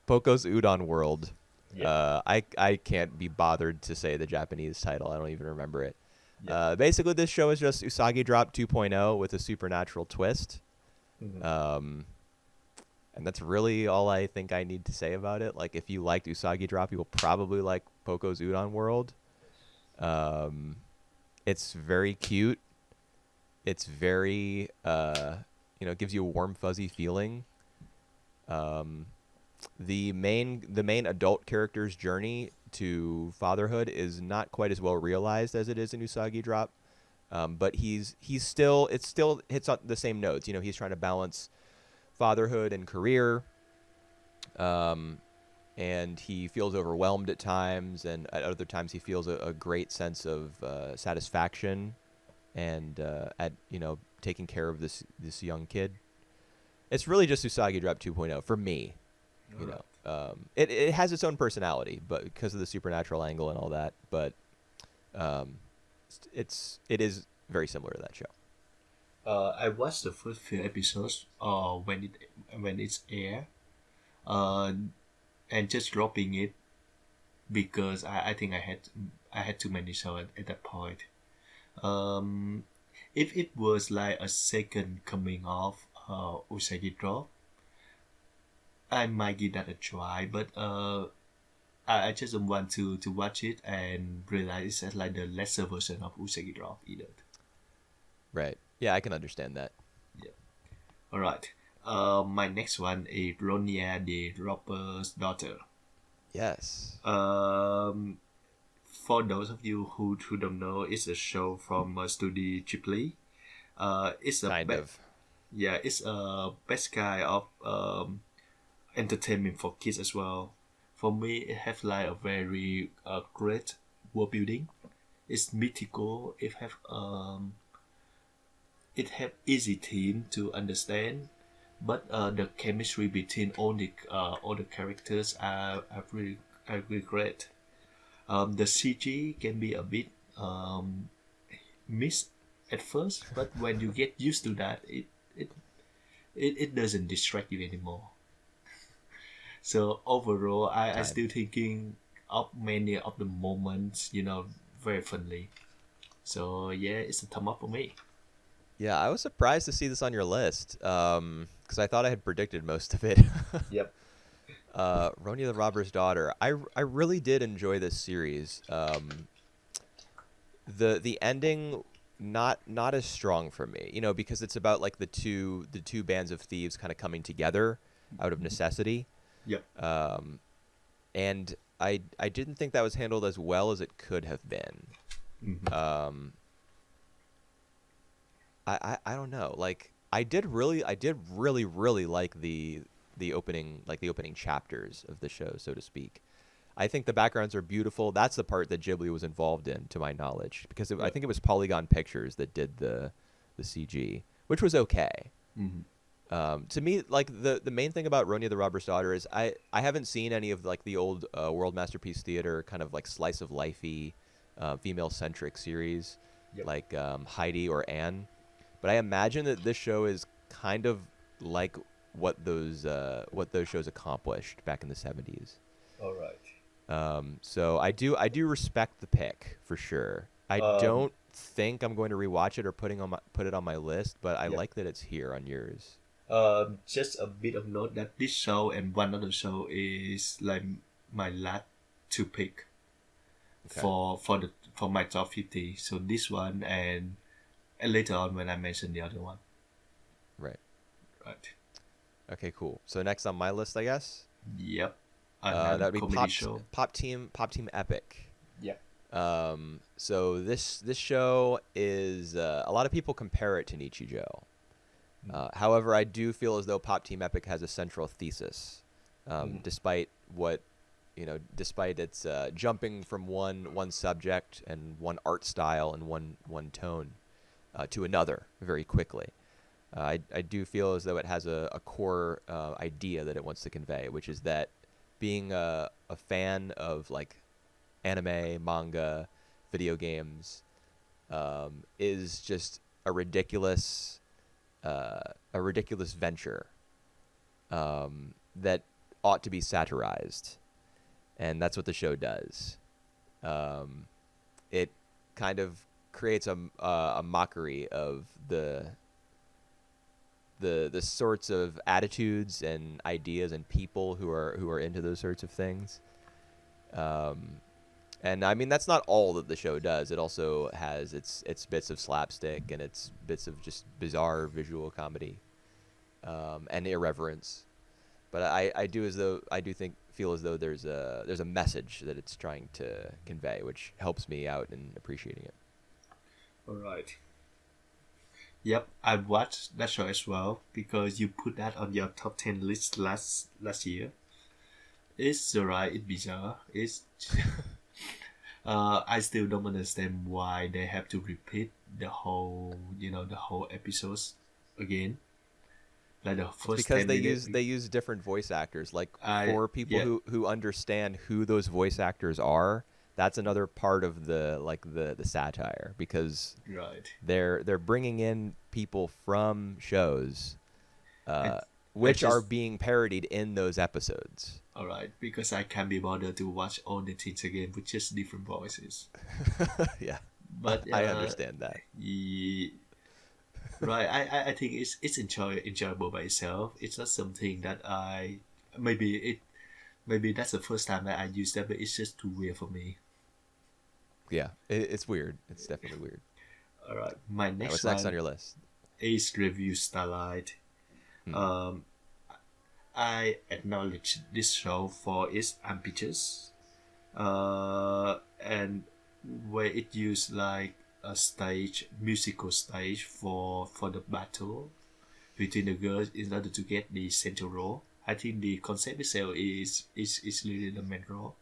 Poco's Udon World. Yep. I can't be bothered to say the Japanese title. I don't even remember it. Yep. Basically, this show is just Usagi Drop 2.0 with a supernatural twist. Mm-hmm. Um, and that's really all I think I need to say about it. Like, if you liked Usagi Drop, you will probably like Poco's Udon World. Um, it's very cute. It's very, gives you a warm, fuzzy feeling. Um, the main adult character's journey to fatherhood is not quite as well realized as it is in Usagi Drop. But he's still it still hits on the same notes. He's trying to balance fatherhood and career, um, and he feels overwhelmed at times, and at other times he feels a great sense of satisfaction, and at taking care of this young kid. It's really just Usagi Drop 2.0 for me. All right. It has its own personality, but because of the supernatural angle and all that, but um, it is very similar to that show. I watched the first few episodes when it's air, and just dropping it because I think I had too many shows at that point. Um, if it was like a second coming of Usagi Drop, I might give that a try. But I just don't want to watch it and realize it's like the lesser version of Usagi Drop either. Right. Yeah, I can understand that. Yeah. All right. My next one is Ronia the Robber's Daughter. Yes. For those of you who don't know, it's a show from Studio Ghibli. It's a Kind of. yeah, it's a best kind of entertainment for kids as well. For me, it has like a very great world building. It's mythical. It have easy theme to understand, but the chemistry between all the characters are really great. The CG can be a bit missed at first, but when you get used to that, it doesn't distract you anymore. So overall, I Time. still thinking of many of the moments, very funny. So yeah, it's a thumb up for me. Yeah, I was surprised to see this on your list because I thought I had predicted most of it. Yep. Ronia the Robber's Daughter. I really did enjoy this series. The ending not as strong for me, because it's about like the two bands of thieves kind of coming together out of necessity. Yep. And I didn't think that was handled as well as it could have been. Mm-hmm. Um, I don't know. Like I did really like the opening, like the opening chapters of the show, so to speak. I think the backgrounds are beautiful. That's the part that Ghibli was involved in, to my knowledge, because I Yep. think it was Polygon Pictures that did the CG, which was okay. Hmm. To me, like the main thing about Ronya the Robber's Daughter is I haven't seen any of like the old World Masterpiece Theater kind of like slice of lifey, female centric series Yep. like Heidi or Anne, but I imagine that this show is kind of like what those shows accomplished back in the 70s. All right. So I do respect the pick for sure. I Um. don't think I'm going to rewatch it or put it on my list, but I Yep. like that it's here on yours. Just a bit of note that this show and one other show is like my last to pick Okay. for my top 50. So this one and later on when I mention the other one. Right. Right. Okay, cool. So next on my list, I guess, Yep. that Another would be comedy show. Pop Team Epic. Yep. So this show is a lot of people compare it to Nichijou. However, I do feel as though Pop Team Epic has a central thesis, Mm. despite what despite its jumping from one subject and one art style and one tone to another very quickly. I do feel as though it has a core idea that it wants to convey, which is that being a fan of like anime, manga, video games is just a ridiculous venture that ought to be satirized, and that's what the show does. It kind of creates a mockery of the sorts of attitudes and ideas and people who are into those sorts of things. Um, and I mean that's not all that the show does. It also has its bits of slapstick and its bits of just bizarre visual comedy and irreverence. But I do think feel as though there's a message that it's trying to convey, which helps me out in appreciating it. All right. Yep, I watched that show as well because you put that on your top 10 list last year. It's alright. It's bizarre. It's I still don't understand why they have to repeat the whole episodes again. Like the It's first because 10 minutes. they use different voice actors. Like I for people Yeah. who understand who those voice actors are, that's another part of the satire because Right. they're bringing in people from shows I uh, I which are just being parodied in those episodes. Alright because I can't be bothered to watch all the things again with just different voices. Yeah, But I understand that. ye- right, I think it's enjoyable by itself. It's not something that maybe it maybe that's the first time that I use that, but it's just too weird for me. Yeah, it's weird. It's definitely weird. All right, my Yeah, next what's next on one your list? is Review Starlight. Hmm. Um, I acknowledge this show for its ambitious, and where it used like a musical stage for the battle between the girls in order to get the central role. I think the concept itself is really the main role,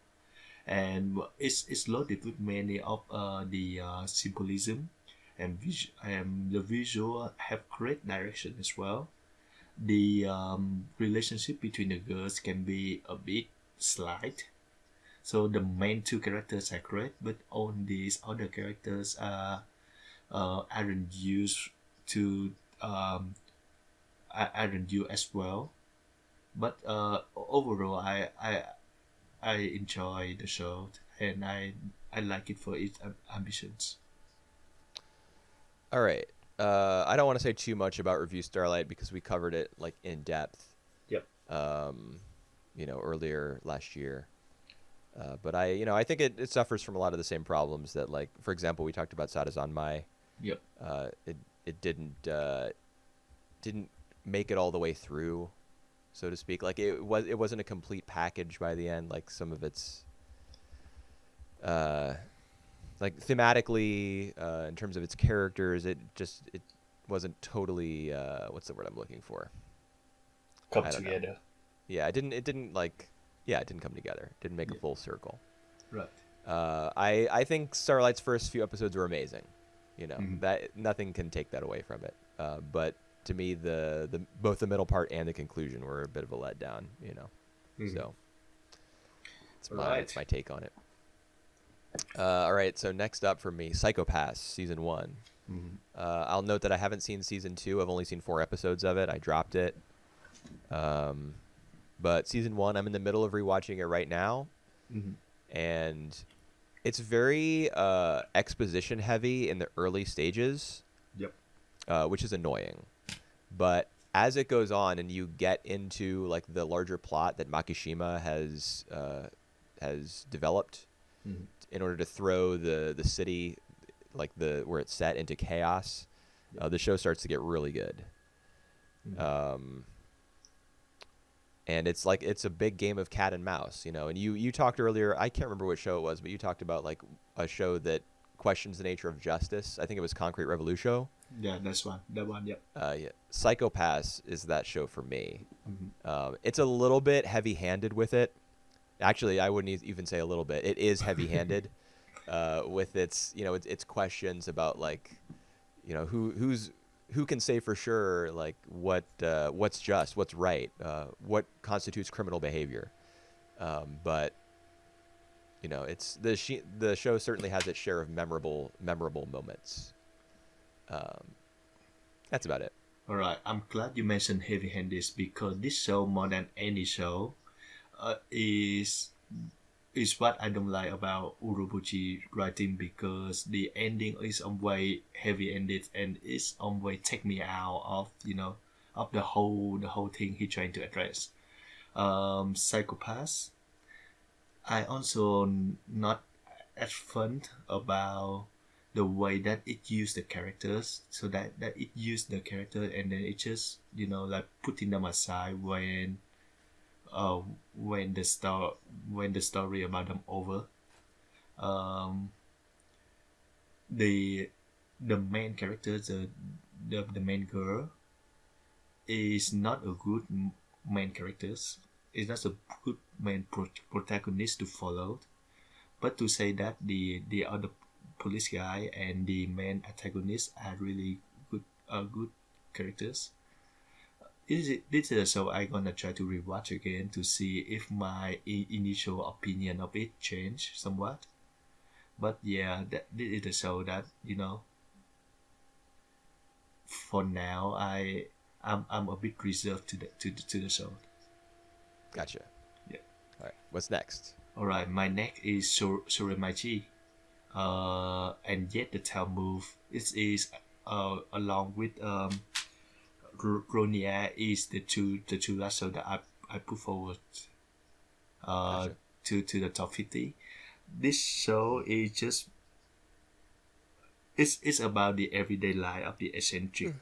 and it's loaded with many of the symbolism and the visual have great direction as well. The relationship between the girls can be a bit slight. So the main two characters are great, but all these other characters aren't used to aren't used as well. But overall, I enjoy the show and I like it for its ambitions. All right. I don't want to say too much about Review Starlight because we covered it like in depth, Yep. um, earlier last year. But I think it suffers from a lot of the same problems that, like, for example, we talked about Sadazan Mai. Yep. It didn't make it all the way through, so to speak. Like it wasn't a complete package by the end. Like some of its like thematically, in terms of its characters, it wasn't totally what's the word I'm looking for? Come I don't know. together. Yeah, it didn't like yeah, it didn't come together. Didn't make a Yeah. full circle. Right. I think Starlight's first few episodes were amazing. You know, Mhm. that nothing can take that away from it. But to me, the both the middle part and the conclusion were a bit of a letdown. You know, Mhm. so it's Right. my take on it. All right, so next up for me, Psychopaths season 1. Mhm. I'll note that I haven't seen season 2. I've only seen 4 episodes of it. I dropped it. Um, but season 1, I'm in the middle of rewatching it right now, Mhm. and it's very exposition heavy in the early stages, Yep. which is annoying. But as it goes on and you get into like the larger plot that Makishima has developed Mhm. in order to throw the city, like the where it's set, into chaos, Yep. the show starts to get really good. Mhm. Um, and it's like it's a big game of cat and mouse, you know. And you talked earlier, I can't remember what show it was, but you talked about like a show that questions the nature of justice. I think it was Concrete Revolution. Yeah, that's one. That one. Yep. Yeah, Psychopaths is that show for me. Mhm. It's a little bit heavy-handed with it. Actually, I wouldn't even say a little bit. It is heavy-handed with its questions about like, who can say for sure like what's just, what's right, what constitutes criminal behavior. But it's the show certainly has its share of memorable moments. Um, that's about it. All right. I'm glad you mentioned heavy-handed because this show, more than any show, is what I don't like about Urobuchi writing because the ending is way heavy-ended and it's way take me out of of the whole thing he trying to address. Psychopaths. I also not as fun about the way that it used the characters, so that it used the character and then it just like putting them aside uh, when the story about them over. Um, the the main character, the main girl, is not a good main character. Is not a good main protagonist to follow. But to say that the other police guy and the main antagonist are really good characters. This is so I gonna try to rewatch again to see if my initial opinion of it changed somewhat. But yeah, this is the show that for now I'm a bit reserved to the show. Gotcha. Yeah. All right, what's next? All right, my next is Suremachi. And yet the tail move. It is along with Ronia is the two last show that I put forward uh Gotcha. to the top 50. This show is just it's about the everyday life of the eccentric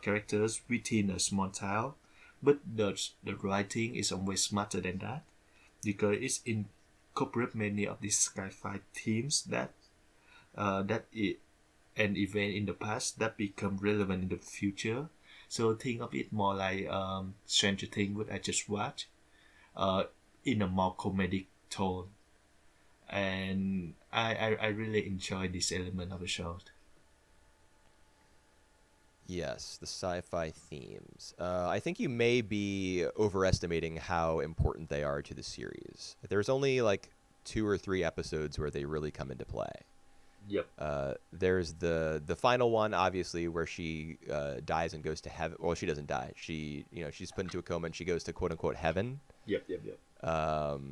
characters within a small town, but the writing is always smarter than that because it's incorporate many of these sci-fi themes that an event in the past that become relevant in the future. So think of it more like Stranger Things, what I just watched, uh, in a more comedic tone. And I really enjoy this element of the show. Yes, the sci-fi themes. I think you may be overestimating how important they are to the series. There's only like 2 or 3 episodes where they really come into play. Yep. There's the final one, obviously, where she dies and goes to heaven. Well, she doesn't die. She's put into a coma and she goes to quote unquote heaven. Yep. Yep. Yep.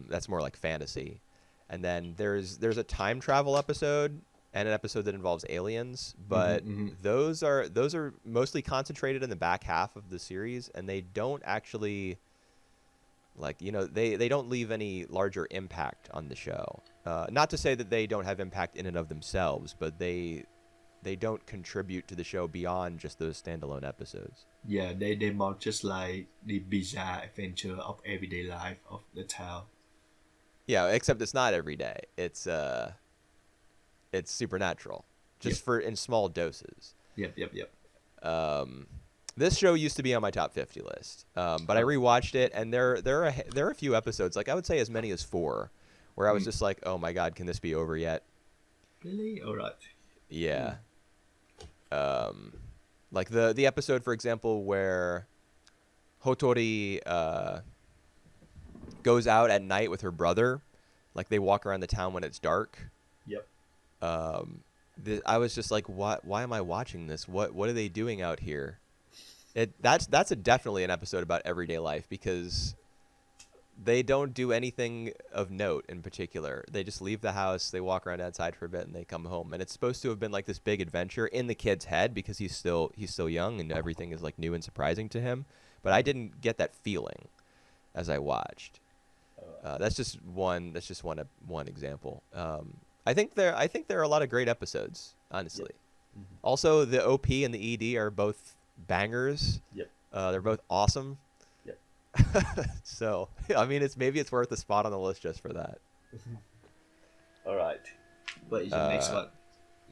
That's more like fantasy. And then there's a time travel episode and an episode that involves aliens, but Mm-hmm. those are mostly concentrated in the back half of the series, and they don't actually they don't leave any larger impact on the show. Not to say that they don't have impact in and of themselves, but they don't contribute to the show beyond just those standalone episodes. Yeah, they more just like the bizarre adventure of everyday life of the town. Yeah, except it's not every day. It's supernatural, Yep. just for in small doses. Yep. Yep. Yep. Um, this show used to be on my top 50 list, but I Oh, rewatched it, and there are a few episodes, like I would say as many as four, where I was mm, just like, oh my god, can this be over yet? really? All right. Mm, Yeah. Um, like the episode, for example, where Hotori goes out at night with her brother, like they walk around the town when it's dark. yep. Um, I was just like, why am I watching this? What are they doing out here? That's definitely an episode about everyday life because they don't do anything of note in particular. They just leave the house, they walk around outside for a bit, and they come home. And it's supposed to have been like this big adventure in the kid's head because he's still young and everything is like new and surprising to him. But I didn't get that feeling as I watched. That's just one. That's just one example. I think there are a lot of great episodes, Yep. honestly. Hmm. Also, the OP and the ED are both bangers. Yep. They're both awesome. Yep. So, I mean, it's worth a spot on the list just for that. All right. What is your next Uh, one?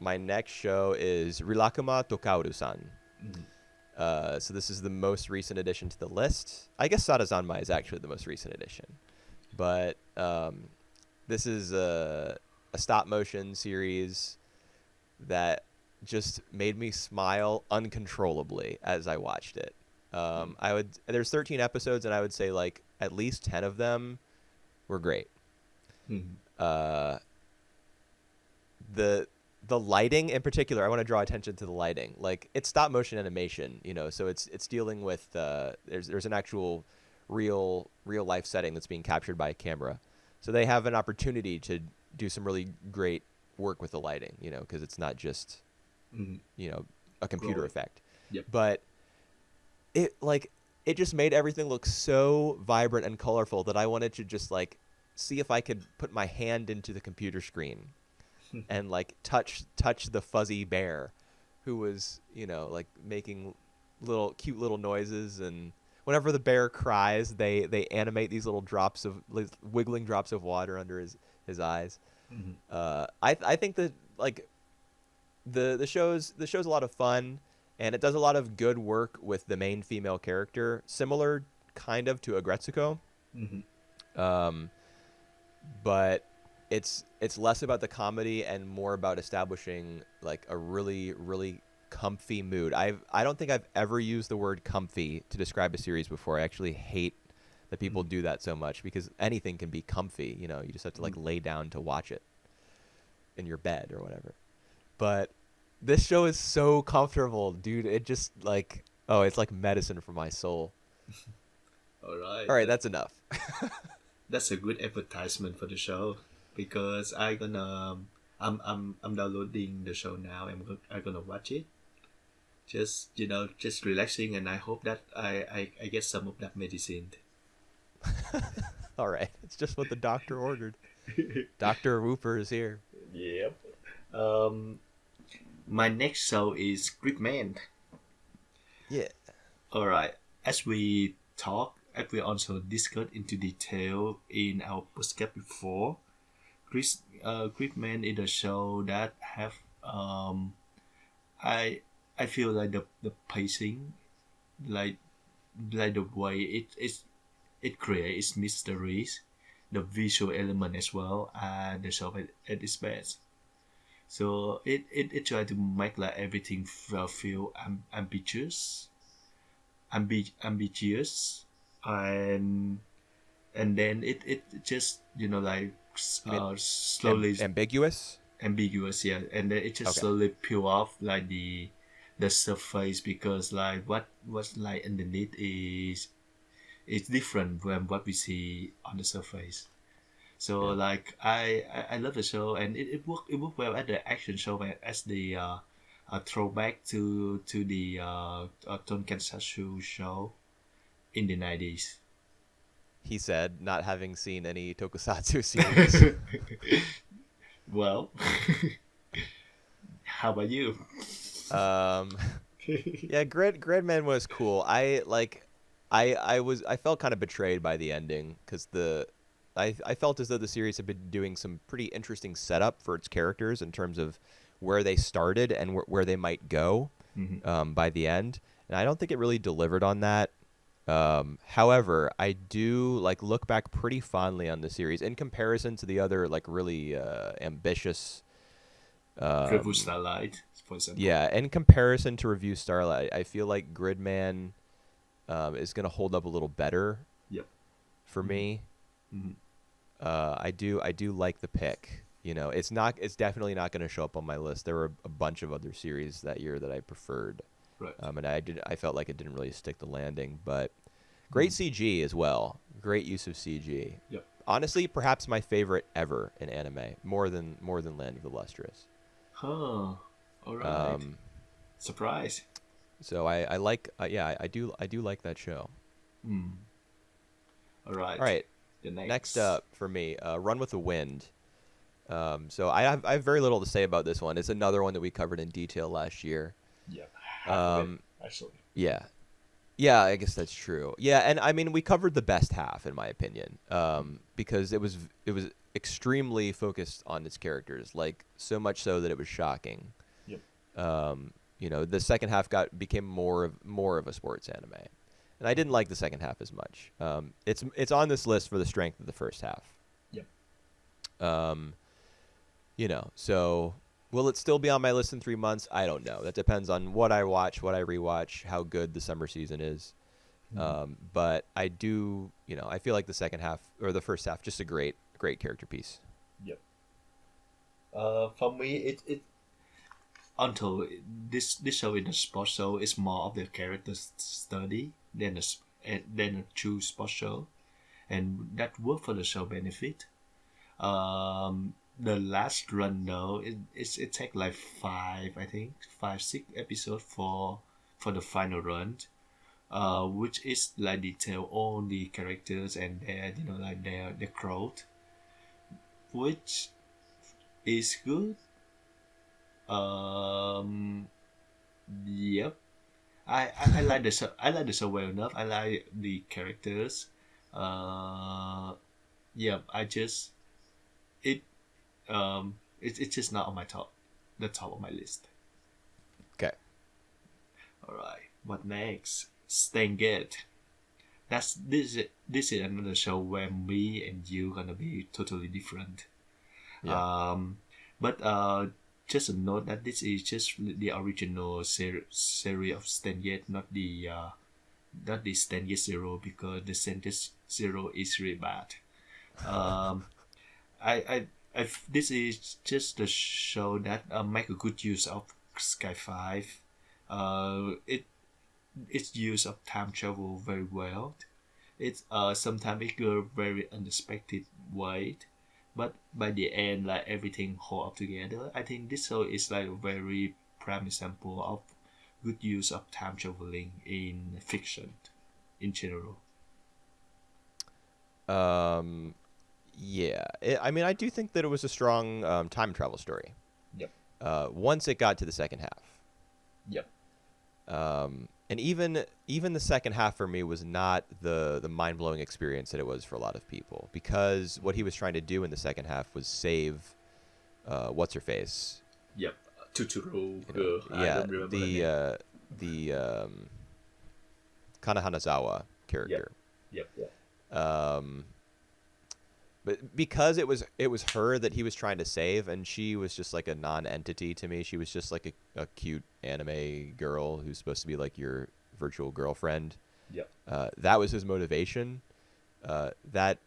my next show is Rilakuma Tokauru-san. Hmm. So this is the most recent addition to the list. I guess Sarazanmai is actually the most recent addition, but this is a stop motion series that just made me smile uncontrollably as I watched it. There's 13 episodes, and I would say like at least 10 of them were great. Hmm. Uh, the the lighting in particular, I want to draw attention to the lighting. Like it's stop motion animation, so it's dealing with there's an actual real life setting that's being captured by a camera. So they have an opportunity to do some really great work with the lighting, because it's not just Hmm. a computer Growing. effect. Yep. But it just made everything look so vibrant and colorful that I wanted to just like see if I could put my hand into the computer screen and like touch the fuzzy bear who was like making little cute little noises, and whenever the bear cries they animate these little drops of like, wiggling drops of water under his eyes. Hmm. I think that like the show's a lot of fun, and it does a lot of good work with the main female character, similar kind of to Agretsuko. Hmm. um but it's less about the comedy and more about establishing like a really comfy mood. I don't think I've ever used the word comfy to describe a series before. I actually hate that people Hmm. do that so much because anything can be comfy. You just have to like lay down to watch it in your bed or whatever. But this show is so comfortable, dude. It just like, oh, it's like medicine for my soul. All right. All right, that's enough. That's a good advertisement for the show because I'm downloading the show now. I'm gonna watch it. Just relaxing, and I hope that I get some of that medicine. All right, it's just what the doctor ordered. Dr. Whooper is here. Yep. Um, my next show is Gripman. Yeah. All right. As we also discussed into detail in our podcast before, Gripman is a show that have I I feel like the pacing, like the way it creates mysteries, the visual element as well, and the show at its best. So it try to make like everything feel ambitious, ambitious, and then it just like You mean slowly ambiguous? ambiguous, yeah, and then it just Okay. slowly peel off like the surface because like what's like underneath is different from what we see on the surface. So Yeah. like I love the show, and it worked well at the action show as the a throwback to the Tonkatsu show in the 90s. He said, not having seen any tokusatsu series. Well, how about you? um, yeah, Gridman was cool. I felt kind of betrayed by the ending because I felt as though the series had been doing some pretty interesting setup for its characters in terms of where they started and where they might go. by the end, and I don't think it really delivered on that. However, I do like look back pretty fondly on the series in comparison to the other like really ambitious. Review Starlight, for example. Yeah, in comparison to Review Starlight, I feel like Gridman is going to hold up a little better Yep. for me. Mm-hmm. I do like the pick. You know, it's definitely not going to show up on my list. There were a bunch of other series that year that I preferred. Right. And I felt like it didn't really stick the landing, but great CG as well. Great use of CG. Yep. Honestly, perhaps my favorite ever in anime, more than Land of the Lustrous. Huh. All right. Surprise. So I like I do like that show. All right. All right. The Next up for me, Run with the Wind. So I have very little to say about this one. It's another one that we covered in detail last year. Yeah. Half of it, actually. Yeah. Yeah, I guess that's true. Yeah, and I mean we covered the best half in my opinion. Because it was extremely focused on its characters, like so much so that it was shocking. Yep. You know, the second half became more of a sports anime. And I didn't like the second half as much. It's on this list for the strength of the first half. Yep. You know, so will it still be on my list in 3 months? I don't know. That depends on what I watch, what I rewatch, how good the summer season is. But I do, you know, I feel like the second half or the first half, just a great character piece. Yep. For me, it until this show in the sports show is more of the character study than a true sports show, and that work for the show benefit. The last run though, it take like 5, 6 episodes for the final run, which is like detail all the characters and their like their growth, which is good. Yep. I like the show. I like the show well enough. I like the characters. Yeah. It it's just not on my the top of my list. Okay. All right. What next? Stengate. This is another show where me and you gonna be totally different. Yeah. But just a note that this is just the original series of Stengate, not the Stengate Zero, because the Stengate Zero is really bad. This is just the show that make a good use of Sky 5. Its use of time travel very well. It's sometimes it goes very unexpected way, but by the end, like everything hold up together. I think this show is like a very prime example of good use of time traveling in fiction, in general. Yeah. I mean, I do think that it was a strong time travel story. Yep. Once it got to the second half. Yep. And even the second half for me was not the mind-blowing experience that it was for a lot of people, because what he was trying to do in the second half was save what's her face. Yep. Tuturu. Yeah. The Kana Hanazawa character. Yep. But because it was her that he was trying to save, and she was just like a non-entity to me. She was just like a cute anime girl who's supposed to be like your virtual girlfriend. Yep. That was his motivation. That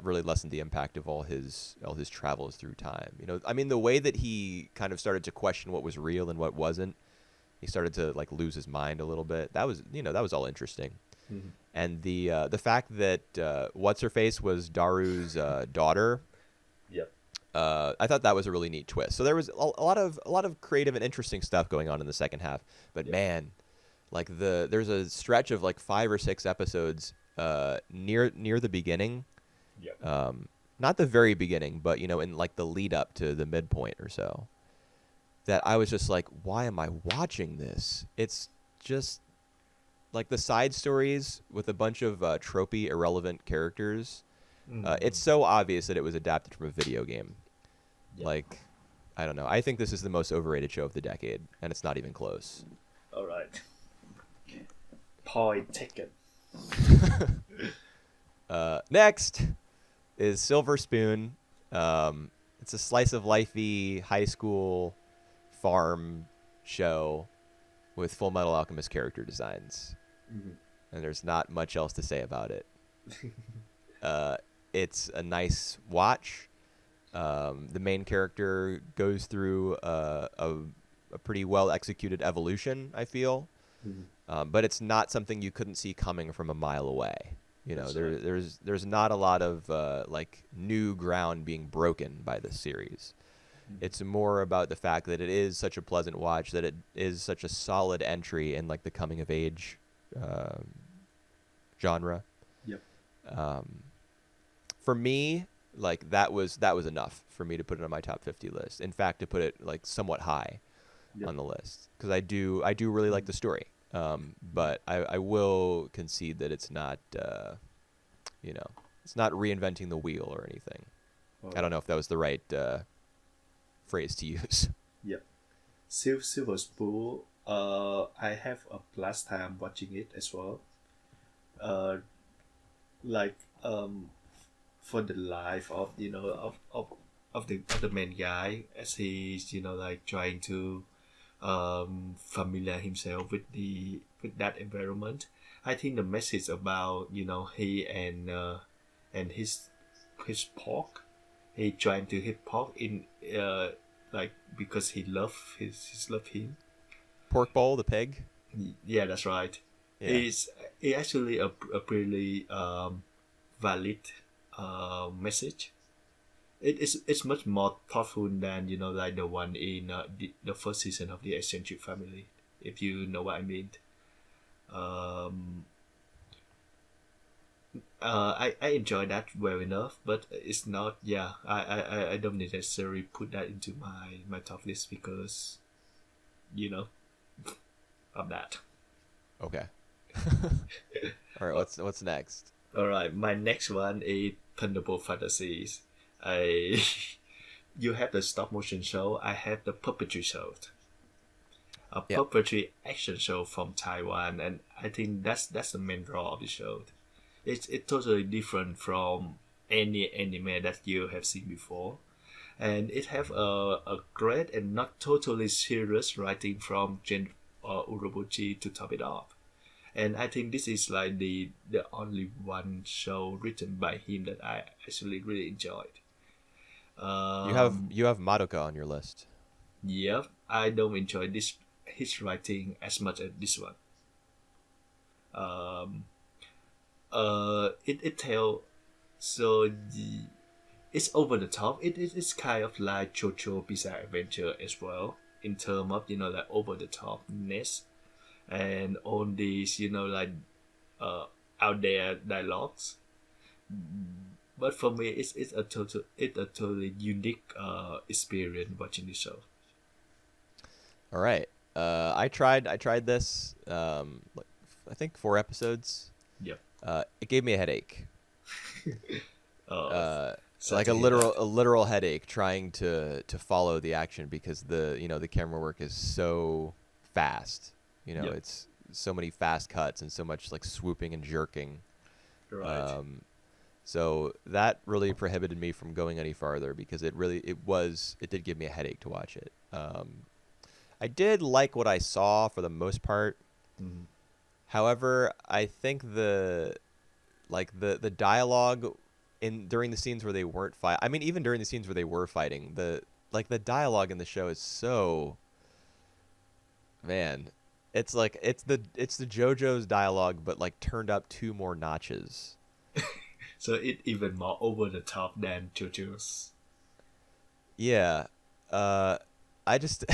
really lessened the impact of all his travels through time. You know, I mean, the way that he kind of started to question what was real and what wasn't. He started to like lose his mind a little bit. That was all interesting. Mm-hmm. And the fact that what's her face was Daru's daughter. Yep. I thought that was a really neat twist. So there was a lot of creative and interesting stuff going on in the second half. But man, like there's a stretch of like 5 or 6 episodes near the beginning. Yep. Not the very beginning, but in like the lead up to the midpoint or so, that I was just like, why am I watching this? It's just like the side stories with a bunch of tropey, irrelevant characters. It's so obvious that it was adapted from a video game. Yep. Like, I don't know. I think this is the most overrated show of the decade, and it's not even close. All right. Point taken. Next is Silver Spoon. It's a slice of lifey high school farm show with Full Metal Alchemist character designs, and there's not much else to say about it. It's a nice watch. The main character goes through a pretty well executed evolution, I feel, but it's not something you couldn't see coming from a mile away. You know, there's not a lot of like new ground being broken by this series. It's more about the fact that it is such a pleasant watch, that it is such a solid entry in like the coming of age genre. Yep. For me, like that was enough for me to put it on my top 50 list. In fact, to put it like somewhat high on the list, because I do really like the story. But I will concede that it's not it's not reinventing the wheel or anything. I don't know if that was the right phrase to use. Yep. Silver Spoon. I have a blast time watching it as well. Like for the life of of the main guy, as he's like trying to familiar himself with that environment. I think the message about he and his pork. He trying to hit pork in like because he love him. Pork bowl, the pig. Yeah, that's right. Yeah. It's actually a pretty valid message. It's much more thoughtful than like the one in the first season of the Eccentric Family, if you know what I mean. I enjoy that well enough, but it's not. Yeah, I don't necessarily put that into my top list because of that. Okay. All right. What's next? All right, my next one is Thunderbolt Fantasies. I you have the stop motion show. I have the puppetry show. A puppetry action show from Taiwan, and I think that's the main draw of the show. It's totally different from any anime that you have seen before, and it have a great and not totally serious writing from Gen Urobuchi to top it off. And I think this is like the only one show written by him that I actually really enjoyed. You have Madoka on your list. Yep, I don't enjoy his writing as much as this one. It tell so it's over the top. It's kind of like JoJo Bizarre Adventure as well in terms of like over the topness and all these like out there dialogues. But for me, it's a totally unique experience watching this show. All right. I tried this. Like, I think 4 episodes. Yep. It gave me a headache. So like a literal headache trying to follow the action because the camera work is so fast. Yep. It's so many fast cuts and so much like swooping and jerking. Right. So that really prohibited me from going any farther because it did give me a headache to watch it. I did like what I saw for the most part. Mm-hmm. However, I think the dialogue during the scenes where they weren't fighting. I mean, even during the scenes where they were fighting, the dialogue in the show is so, man, it's the JoJo's dialogue, but like turned up 2 more notches. So it even more over the top than JoJo's. Yeah. I just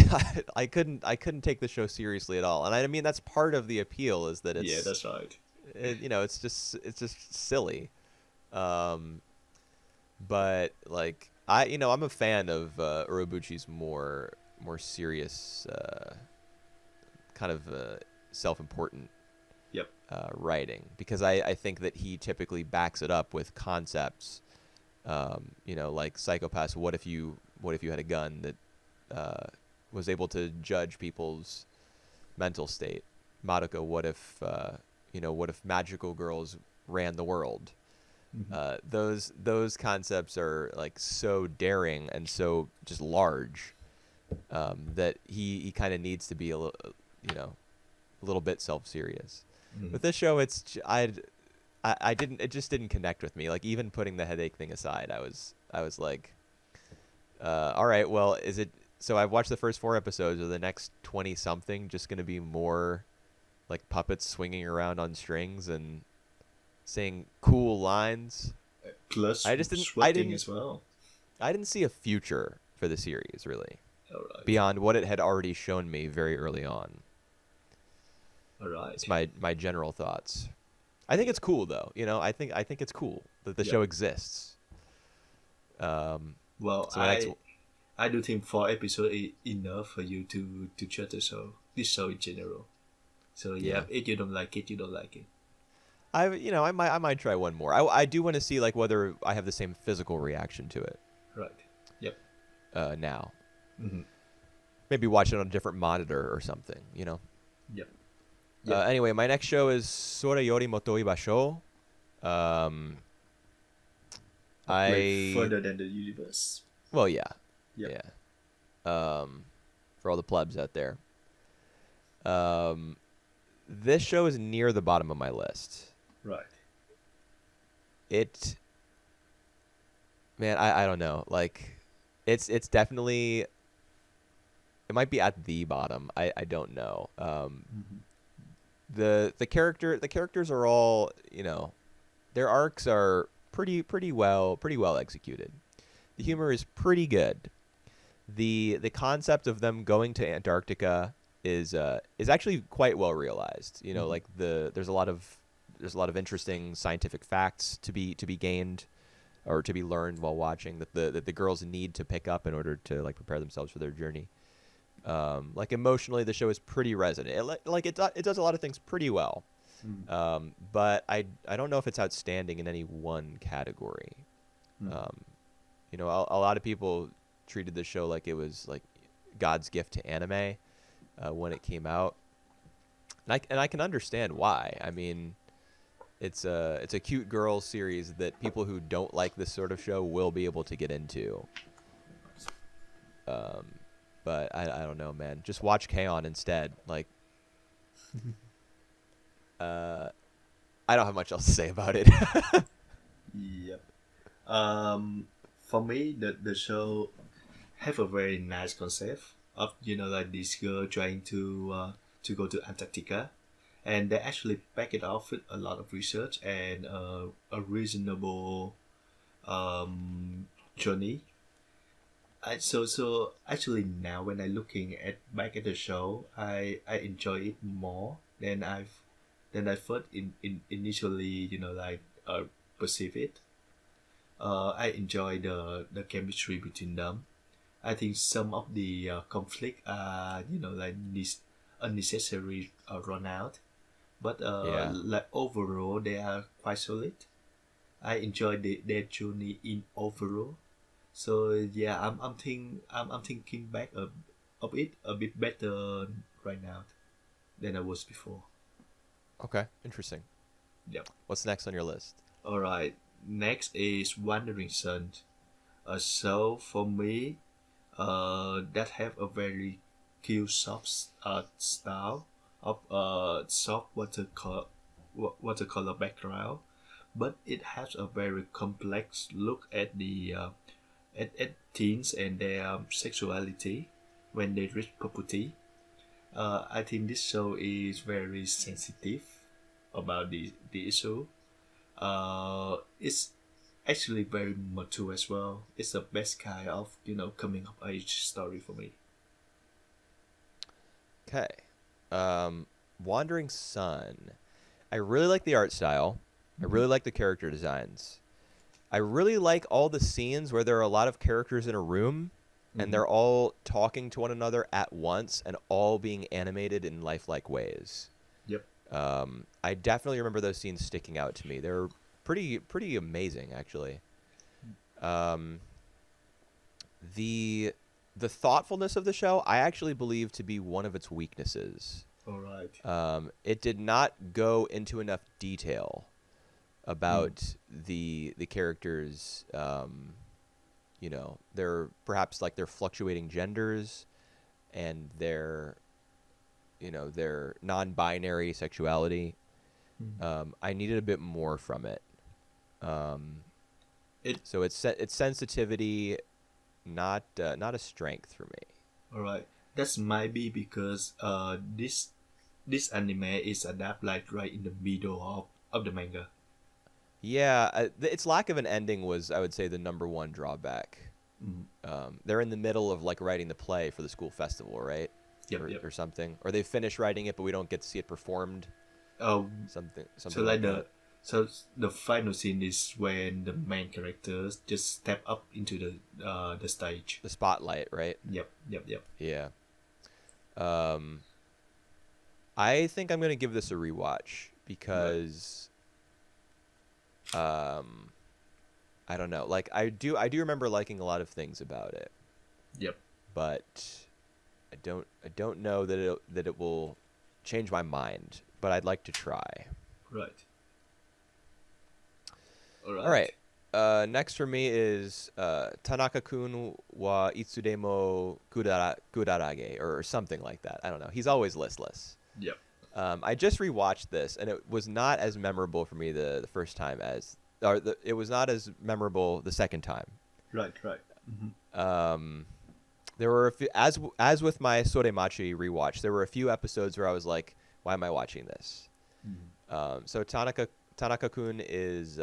I couldn't take the show seriously at all, and I mean that's part of the appeal is that it's that's right. It's just silly, but like I'm a fan of Urobuchi's more serious kind of self-important Yep. writing because I think that he typically backs it up with concepts, like Psychopaths. What if you had a gun that was able to judge people's mental state. Madoka, what if what if magical girls ran the world? Those concepts are like so daring and so just large that he kind of needs to be a little bit self-serious. With this show, I didn't it just didn't connect with me. Like even putting the headache thing aside, I was like, all right, well, is it? So I've watched the first 4 episodes. Are the next 20 something just going to be more like puppets swinging around on strings and saying cool lines? Plus I just didn't. sweating as well. I didn't see a future for the series really All right. beyond what it had already shown me very early on. All right. It's my general thoughts. I think it's cool though. I think it's cool that the show exists. Well, So I do think 4 episodes is enough for you to judge the show. This show in general. So Yeah. if you don't like it, you don't like it. I might try one more. I do want to see like whether I have the same physical reaction to it Right. Yep. now. Mm-hmm. Maybe watch it on a different monitor or something. Yep. Yep. Anyway, my next show is Sora Yori Motoi Basho. Like further than the universe. Well, yeah. Yep. Yeah. For all the plebs out there. This show is near the bottom of my list. Right. Man, I don't know. Like, it's definitely. It might be at the bottom. I don't know. The characters are all their arcs are pretty well executed. The humor is pretty good. The concept of them going to Antarctica is actually quite well realized. Like there's a lot of interesting scientific facts to be gained or to be learned while watching that the girls need to pick up in order to like prepare themselves for their journey. Like emotionally, the show is pretty resonant. It does a lot of things pretty well. But I don't know if it's outstanding in any one category. A lot of people treated the show like it was like God's gift to anime when it came out, and I can understand why. I mean, it's a cute girl series that people who don't like this sort of show will be able to get into. But I don't know, man. Just watch K-On! Instead. Like, I don't have much else to say about it. Yep. For me, the show have a very nice concept of like this girl trying to go to Antarctica, and they actually back it off with a lot of research and a reasonable journey. So actually now when I looking back at the show, I enjoy it more than I thought initially perceive it. I enjoy the chemistry between them. I think some of the conflict are like this unnecessary run out, but Yeah. like overall they are quite solid. I enjoy their journey in overall. So yeah, I'm thinking back of it a bit better right now than I was before. Okay, interesting. Yep. What's next on your list? All right. Next is Wandering Sun. So for me, that have a very cute soft style of soft watercolor background, but it has a very complex look at the at teens and their sexuality when they reach puberty. I think this show is very sensitive about the issue. It's actually very mature as well. It's the best kind of coming of age story for me. Okay. Wandering Sun. I really like the art style. I really like the character designs. I really like all the scenes where there are a lot of characters in a room and they're all talking to one another at once and all being animated in lifelike ways. Yep. I definitely remember those scenes sticking out to me. They're pretty amazing, actually. The the thoughtfulness of the show, I actually believe to be one of its weaknesses. All right. It did not go into enough detail Mm. about the characters, their perhaps like their fluctuating genders and their non-binary sexuality. Mm. I needed a bit more from it. Um, It. so it's sensitivity, not a strength for me. All right. That's might be because this anime is adapted like right in the middle of the manga. Yeah, its lack of an ending was, I would say, the number one drawback. Mm. They're in the middle of like writing the play for the school festival, right? Yep. Or, Yep. or something, or they finish writing it, but we don't get to see it performed. Um. Something, So something like like that. the final scene is when the main characters just step up into the stage. The spotlight, right? Yep. Yep. Yep. Yeah. Um, I think I'm gonna give this a rewatch Right. because, um, I don't know. Like I do remember liking a lot of things about it, Yep. but I don't know that it will change my mind. But I'd like to try. Right. All All right. right. Next for me is Tanaka-kun wa itsudemo kudarage or something like that. I don't know. He's always listless. Yep. I just rewatched this, and it was not as memorable for me the first time it was not as memorable the second time. Right. Right. Mm-hmm. Um, there were a few, as with my Soremachi rewatch, there were a few episodes where I was like, why am I watching this? Mm-hmm. So Tanaka-kun is,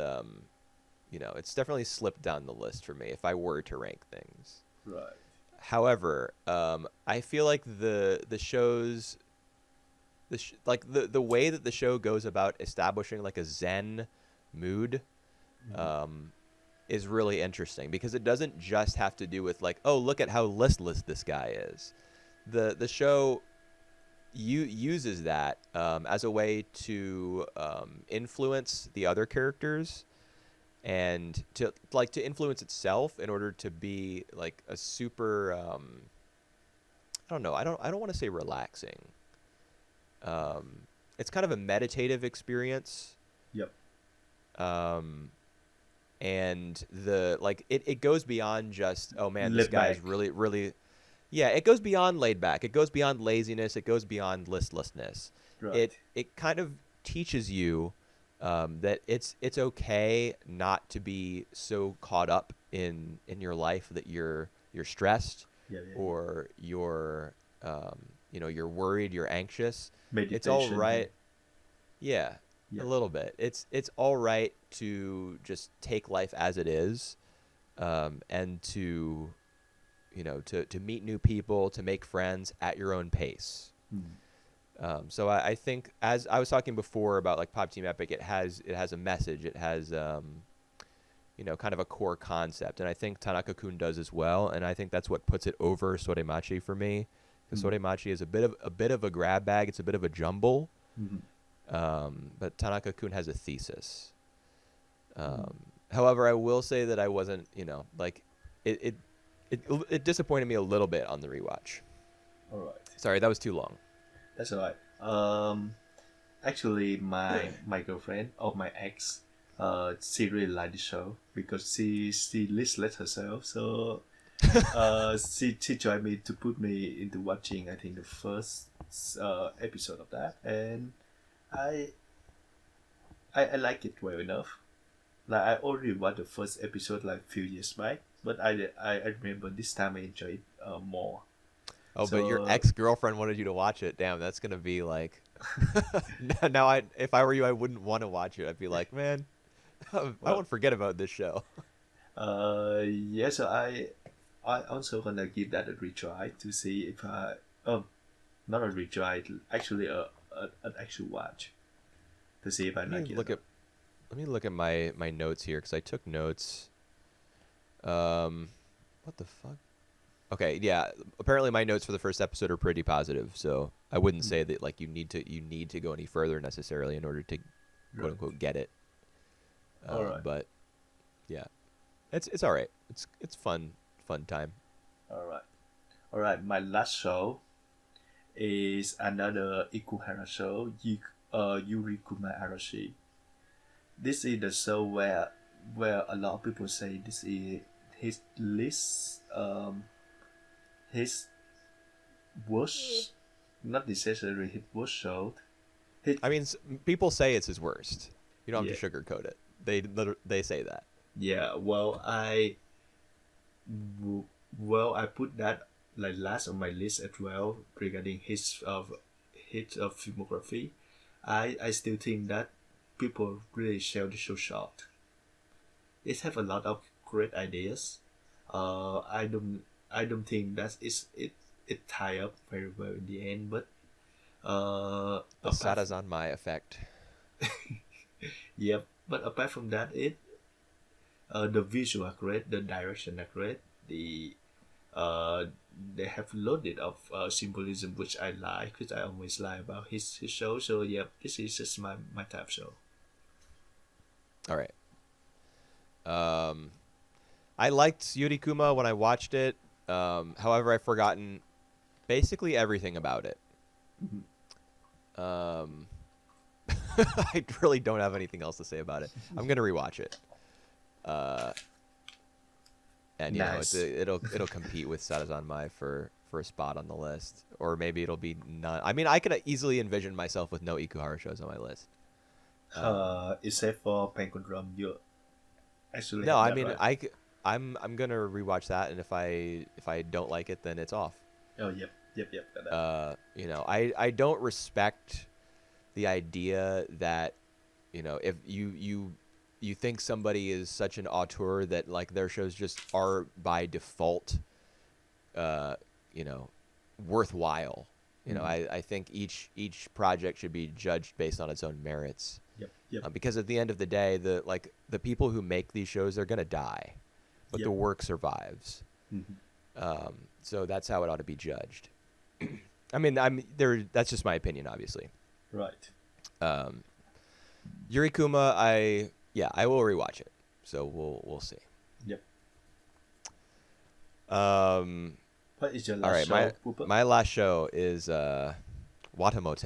it's definitely slipped down the list for me if I were to rank things. Right. However, I feel like the show's the way that the show goes about establishing like a zen mood, Mm-hmm. um, is really interesting because it doesn't just have to do with like, oh, look at how listless this guy is. The show uses that as a way to influence the other characters and to influence itself in order to be like a super I don't know, I don't want to say relaxing. It's kind of a meditative experience. Yep. Um, and it goes beyond just, oh man, this Lip guy is back. really really, yeah, it goes beyond laid back, it goes beyond laziness, it goes beyond listlessness. it Right. it kind of teaches you that it's okay not to be so caught up in your life that you're stressed Yeah. Yeah. Yeah. or you're worried, you're anxious. It's all Meditation. right. Yeah, a Yep. little bit. It's all right to just take life as it is, and to meet new people, to make friends at your own pace. Mm. So I think, as I was talking before about like Pop Team Epic, it has a message. It has kind of a core concept, and I think Tanaka-kun does as well. And I think that's what puts it over Soremachi for me. Because Mm. Soremachi is a bit of a grab bag. It's a bit of a jumble. Mm-hmm. But Tanaka-kun has a thesis. Mm. However, I will say that I wasn't, like, it disappointed me a little bit on the rewatch. All right. Sorry, that was too long. That's all right. Actually, my girlfriend or my ex, she really liked the show because she listless herself. So, she joined me to put me into watching. I think the first episode of that, and I I like it well enough. Like I already watched the first episode like few years back, but I remember this time I enjoyed it more. Oh, but your So ex-girlfriend wanted you to watch it. Damn, that's gonna be like. Now, if I were you, I wouldn't want to watch it. I'd be like, man, I well, won't forget about this show. yeah. So I also gonna give that a retry to see if I not a retry, actually an actual watch to see if I Let me like it or look not. at let me look at my notes here because I took notes. Um, what the fuck? Okay, yeah. Apparently, my notes for the first episode are pretty positive, so I wouldn't Mm. say that like you need to go any further necessarily in order to quote Right. unquote get it. All right. But yeah, it's all right. It's fun time. All right. All right, my last show is another Ikuhara show, Yuri Kuma Arashi. This is the show where a lot of people say this is his least his worst, not necessarily his worst show. His, I mean, people say it's his worst. You don't yeah, have to sugarcoat it. They say that. yeah. I put that like last on my list as well regarding his filmography. I still think that people really sell the show short. It have a lot of great ideas. I don't think that it tie up very well in the end, but The apart Sarazanmai effect. yep. But apart from that, the visual are great, the direction are great, uh they have loaded of symbolism which I like, which I always like about his show. So yeah, this is just my type show. All right. I liked Yuri Kuma when I watched it. However, I've forgotten basically everything about it. Um, I really don't have anything else to say about it. I'm gonna rewatch it. And you know, Nice. it'll compete with Sarazanmai for a spot on the list, or maybe it'll be none. I mean, I could easily envision myself with no Ikuhara shows on my list. Except for Penguin Drum, you actually No, have I that mean, right. I'm gonna rewatch that, and if I don't like it, then it's off. Oh yep, got that. You know, I don't respect the idea that, you know, if you think somebody is such an auteur that like their shows just are by default, uh, you know, worthwhile. You know, I think each project should be judged based on its own merits. Yep, Because at the end of the day, the people who make these shows, they're gonna die, but the yep. work survives. Mhm. So that's how it ought to be judged. I mean, I'm there. That's just my opinion, obviously. Right. Yuri Kuma, I will rewatch it. So we'll see. Yep. Um, What is your all last right, show, Pooper? my last show is Watamote.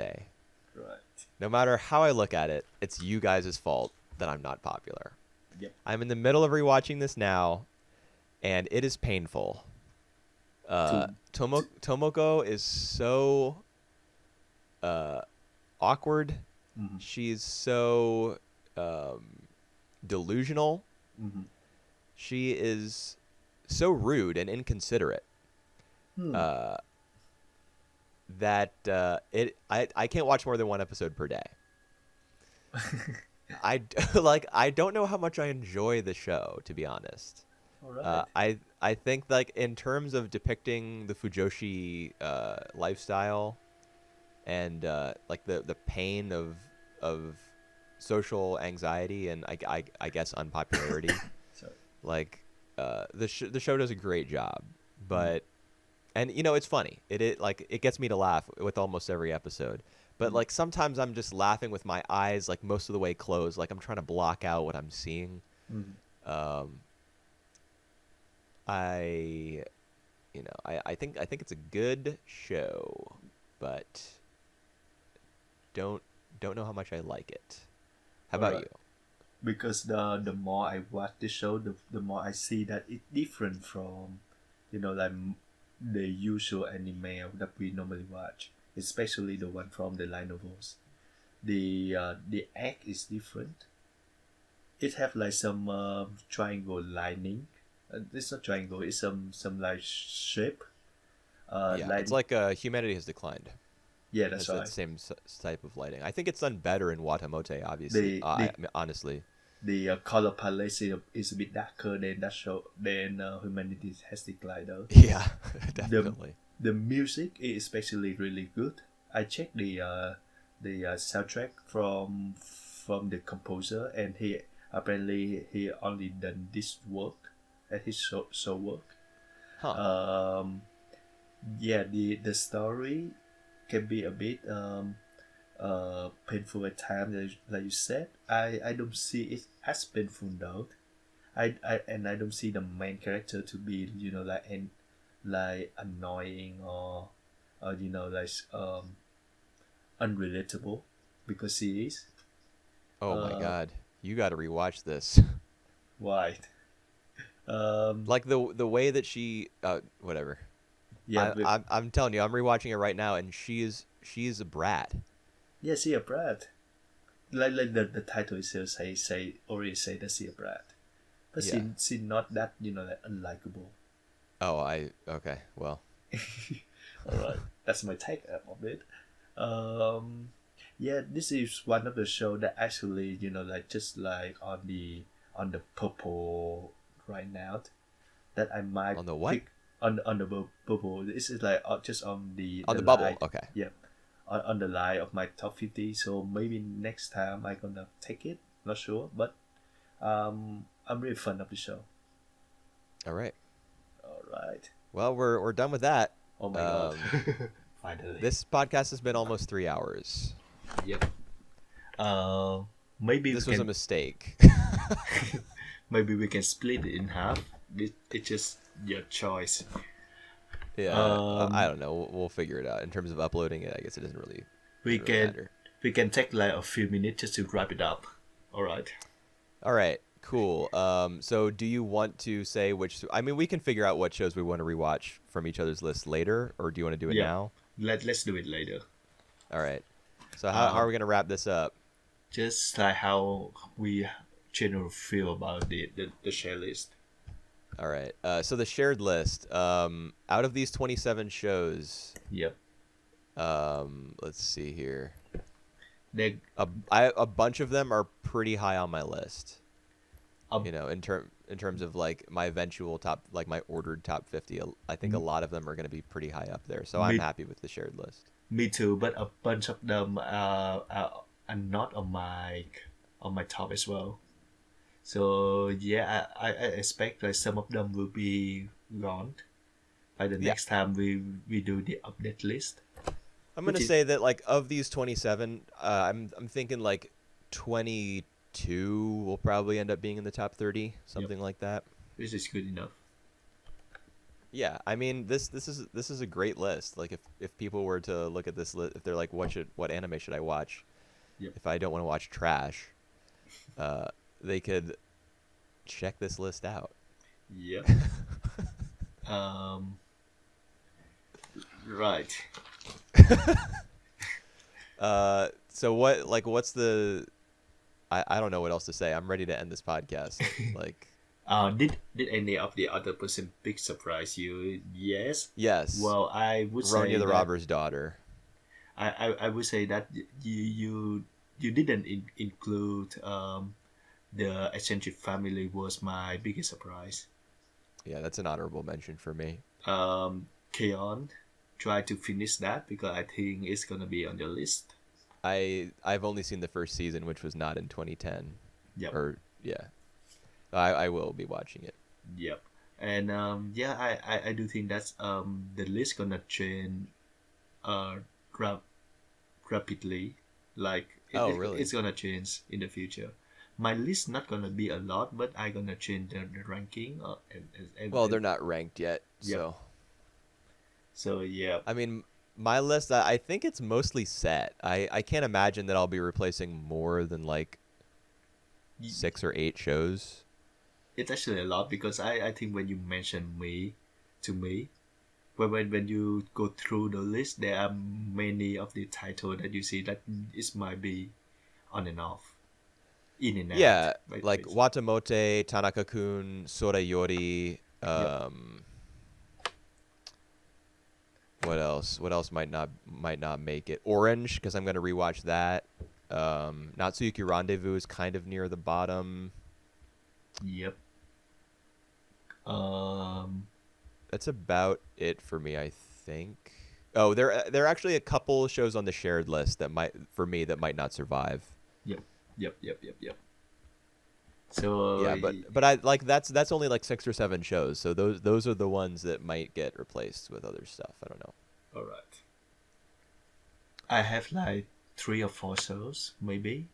Right. No matter how I look at it, it's you guys' fault that I'm not popular. Yep. I'm in the middle of rewatching this now, and it is painful. To Tomoko is so awkward. mm-hmm. She's so delusional. Mm-hmm. She is so rude and inconsiderate that I can't watch more than one episode per day. I don't know how much I enjoy the show, to be honest. All right. I think like in terms of depicting the Fujoshi lifestyle and like the pain of social anxiety and I guess unpopularity, Sorry. like the show does a great job, but and you know it's funny. It gets me to laugh with almost every episode. But like sometimes I'm just laughing with my eyes like most of the way closed, like I'm trying to block out what I'm seeing. Mm-hmm. Um, I I think it's a good show, but don't don't know how much I like it. How All about right. you? Because the more I watch the show, the more I see that it's different from, like the usual anime that we normally watch, especially the one from the light novels. The act is different. It have like some triangle lining. It's not triangle. It's some like shape. Yeah, Like it's like humanity has declined. yeah, It that's has that right. same type of lighting. I think it's done better in Watamote, obviously. The the I mean, honestly, the color palette is a bit darker than that show. Then humanity has declined though. yeah, the definitely. the music is especially really good. I checked the soundtrack from the composer, and he apparently he only done this work at his show work. Huh? Yeah, the story can be a bit painful at times, like you said. I don't see it as painful though. I don't see the main character to be like like annoying or like unrelatable because she is. Oh my Uh, God, you got to rewatch this. why? Um, Like the way that she whatever. yeah, I but I'm telling you, I'm rewatching it right now, and she's a brat. yeah, she a brat. Like the title itself say already say that she a brat, but Yeah. she not that like unlikable. Oh, I okay. Well, All right, that's my take of it. Um, yeah, this is one of the show that actually like just like on the purple right now that I might on the what? pick on the purple. This is like just on On the the bubble. line. Okay. Yeah, on the line of my top 50. So maybe next time I gonna take it. Not sure, but I'm really fond of the show. All right. All right. Well, we're done with that. Oh my god. Um, Finally. this podcast has been almost 3 hours. Yep. Uh, maybe we This was a can mistake. maybe we can split it in half. It's just your choice. Yeah, I Um, don't know. We'll figure it out. In terms of uploading it, I guess it we doesn't really can matter. we can take like a few minutes just to wrap it up. All right. All right, cool. So do you want to say which? I mean, we can figure out what shows we want to rewatch from each other's list later, or do you want to do it Yeah. now? Let's do it later. All right. So how are Um, we gonna wrap this up? just like how we generally feel about the share list. All right. So the shared list. Out of these 27 shows, Yep. let's see here. They A bunch of them are pretty high on my list. um, In terms of like my eventual top, like my ordered top 50. I think a lot of them are going to be pretty high up there. So I'm me happy with the shared list. me too, but a bunch of them are not on my top as well. So yeah, I expect like some of them will be gone by the Yeah. next time we do the update list. I'm Which gonna is say that like of these 27, I'm thinking like 22 will probably end up being in the top 30, something like that. which is good enough. Yeah, I mean this is a great list. Like if people were to look at this list, if they're like what anime should I watch? Yep. If I don't want to watch trash, they could check this list out. Yep. um. Right. So what's the I don't know what else to say. I'm ready to end this podcast. Like Did any of the other person pick surprise you? Yes. yes, Well, I would say Ronya the that Robber's Daughter. I would say that you didn't include the eccentric family was my biggest surprise. Yeah, that's an honorable mention for me. Keon try to finish that because I think it's gonna be on the list. I've only seen the first season, which was not in 2010. Yep. Or yeah, I will be watching it. Yep. And yeah, I do think that's the list gonna change rap- rapidly. Like Oh, really? it's gonna change in the future. My list not gonna be a lot, but I gonna change the ranking. Well, they're not ranked yet, Yep. so So yeah, I mean, my list I think it's mostly set. I can't imagine that I'll be replacing more than like 6 or 8 shows. it's actually a lot because I think when you mention me to me, when you go through the list, there are many of the title that you see that it might be on and off, in and out. Yeah, Right, like basically. Watamote, Tanaka-kun, Sorayori. Yep. What else? What else might not make it? Orange, because I'm gonna rewatch that. Natsuyuki Rendezvous is kind of near the bottom. Yep. Um. That's about it for me, I think. Oh, there are actually a couple shows on the shared list that might not survive. Yep. Yep. Yep. Yep. Yep. So Yeah, but I like that's only like 6 or 7 shows, so those are the ones that might get replaced with other stuff. I don't know. all right. I have like 3 or 4 shows maybe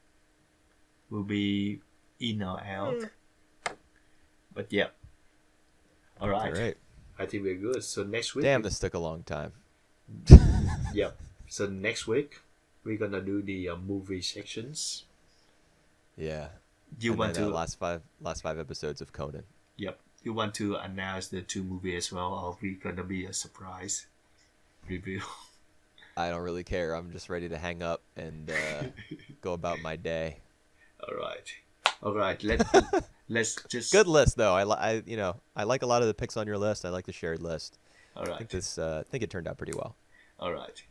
will be in or out. But yeah. All right. All right. I think we're good. So next week, Damn, this took a long time. yep. So next week we're gonna do the movie sections. Yeah. You And want then to? last five episodes of Conan. Yep. You want to announce the two movies as well, or we gonna be a surprise review? I don't really care. I'm just ready to hang up and go about my day. All right. All right. Let's just. Good list though. I like a lot of the picks on your list. I like the shared list. All right. I think it turned out pretty well. All right.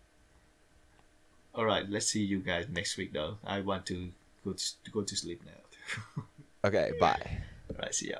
All right. Let's see you guys next week, though. I want to go to sleep now. Okay, bye. All right. See ya.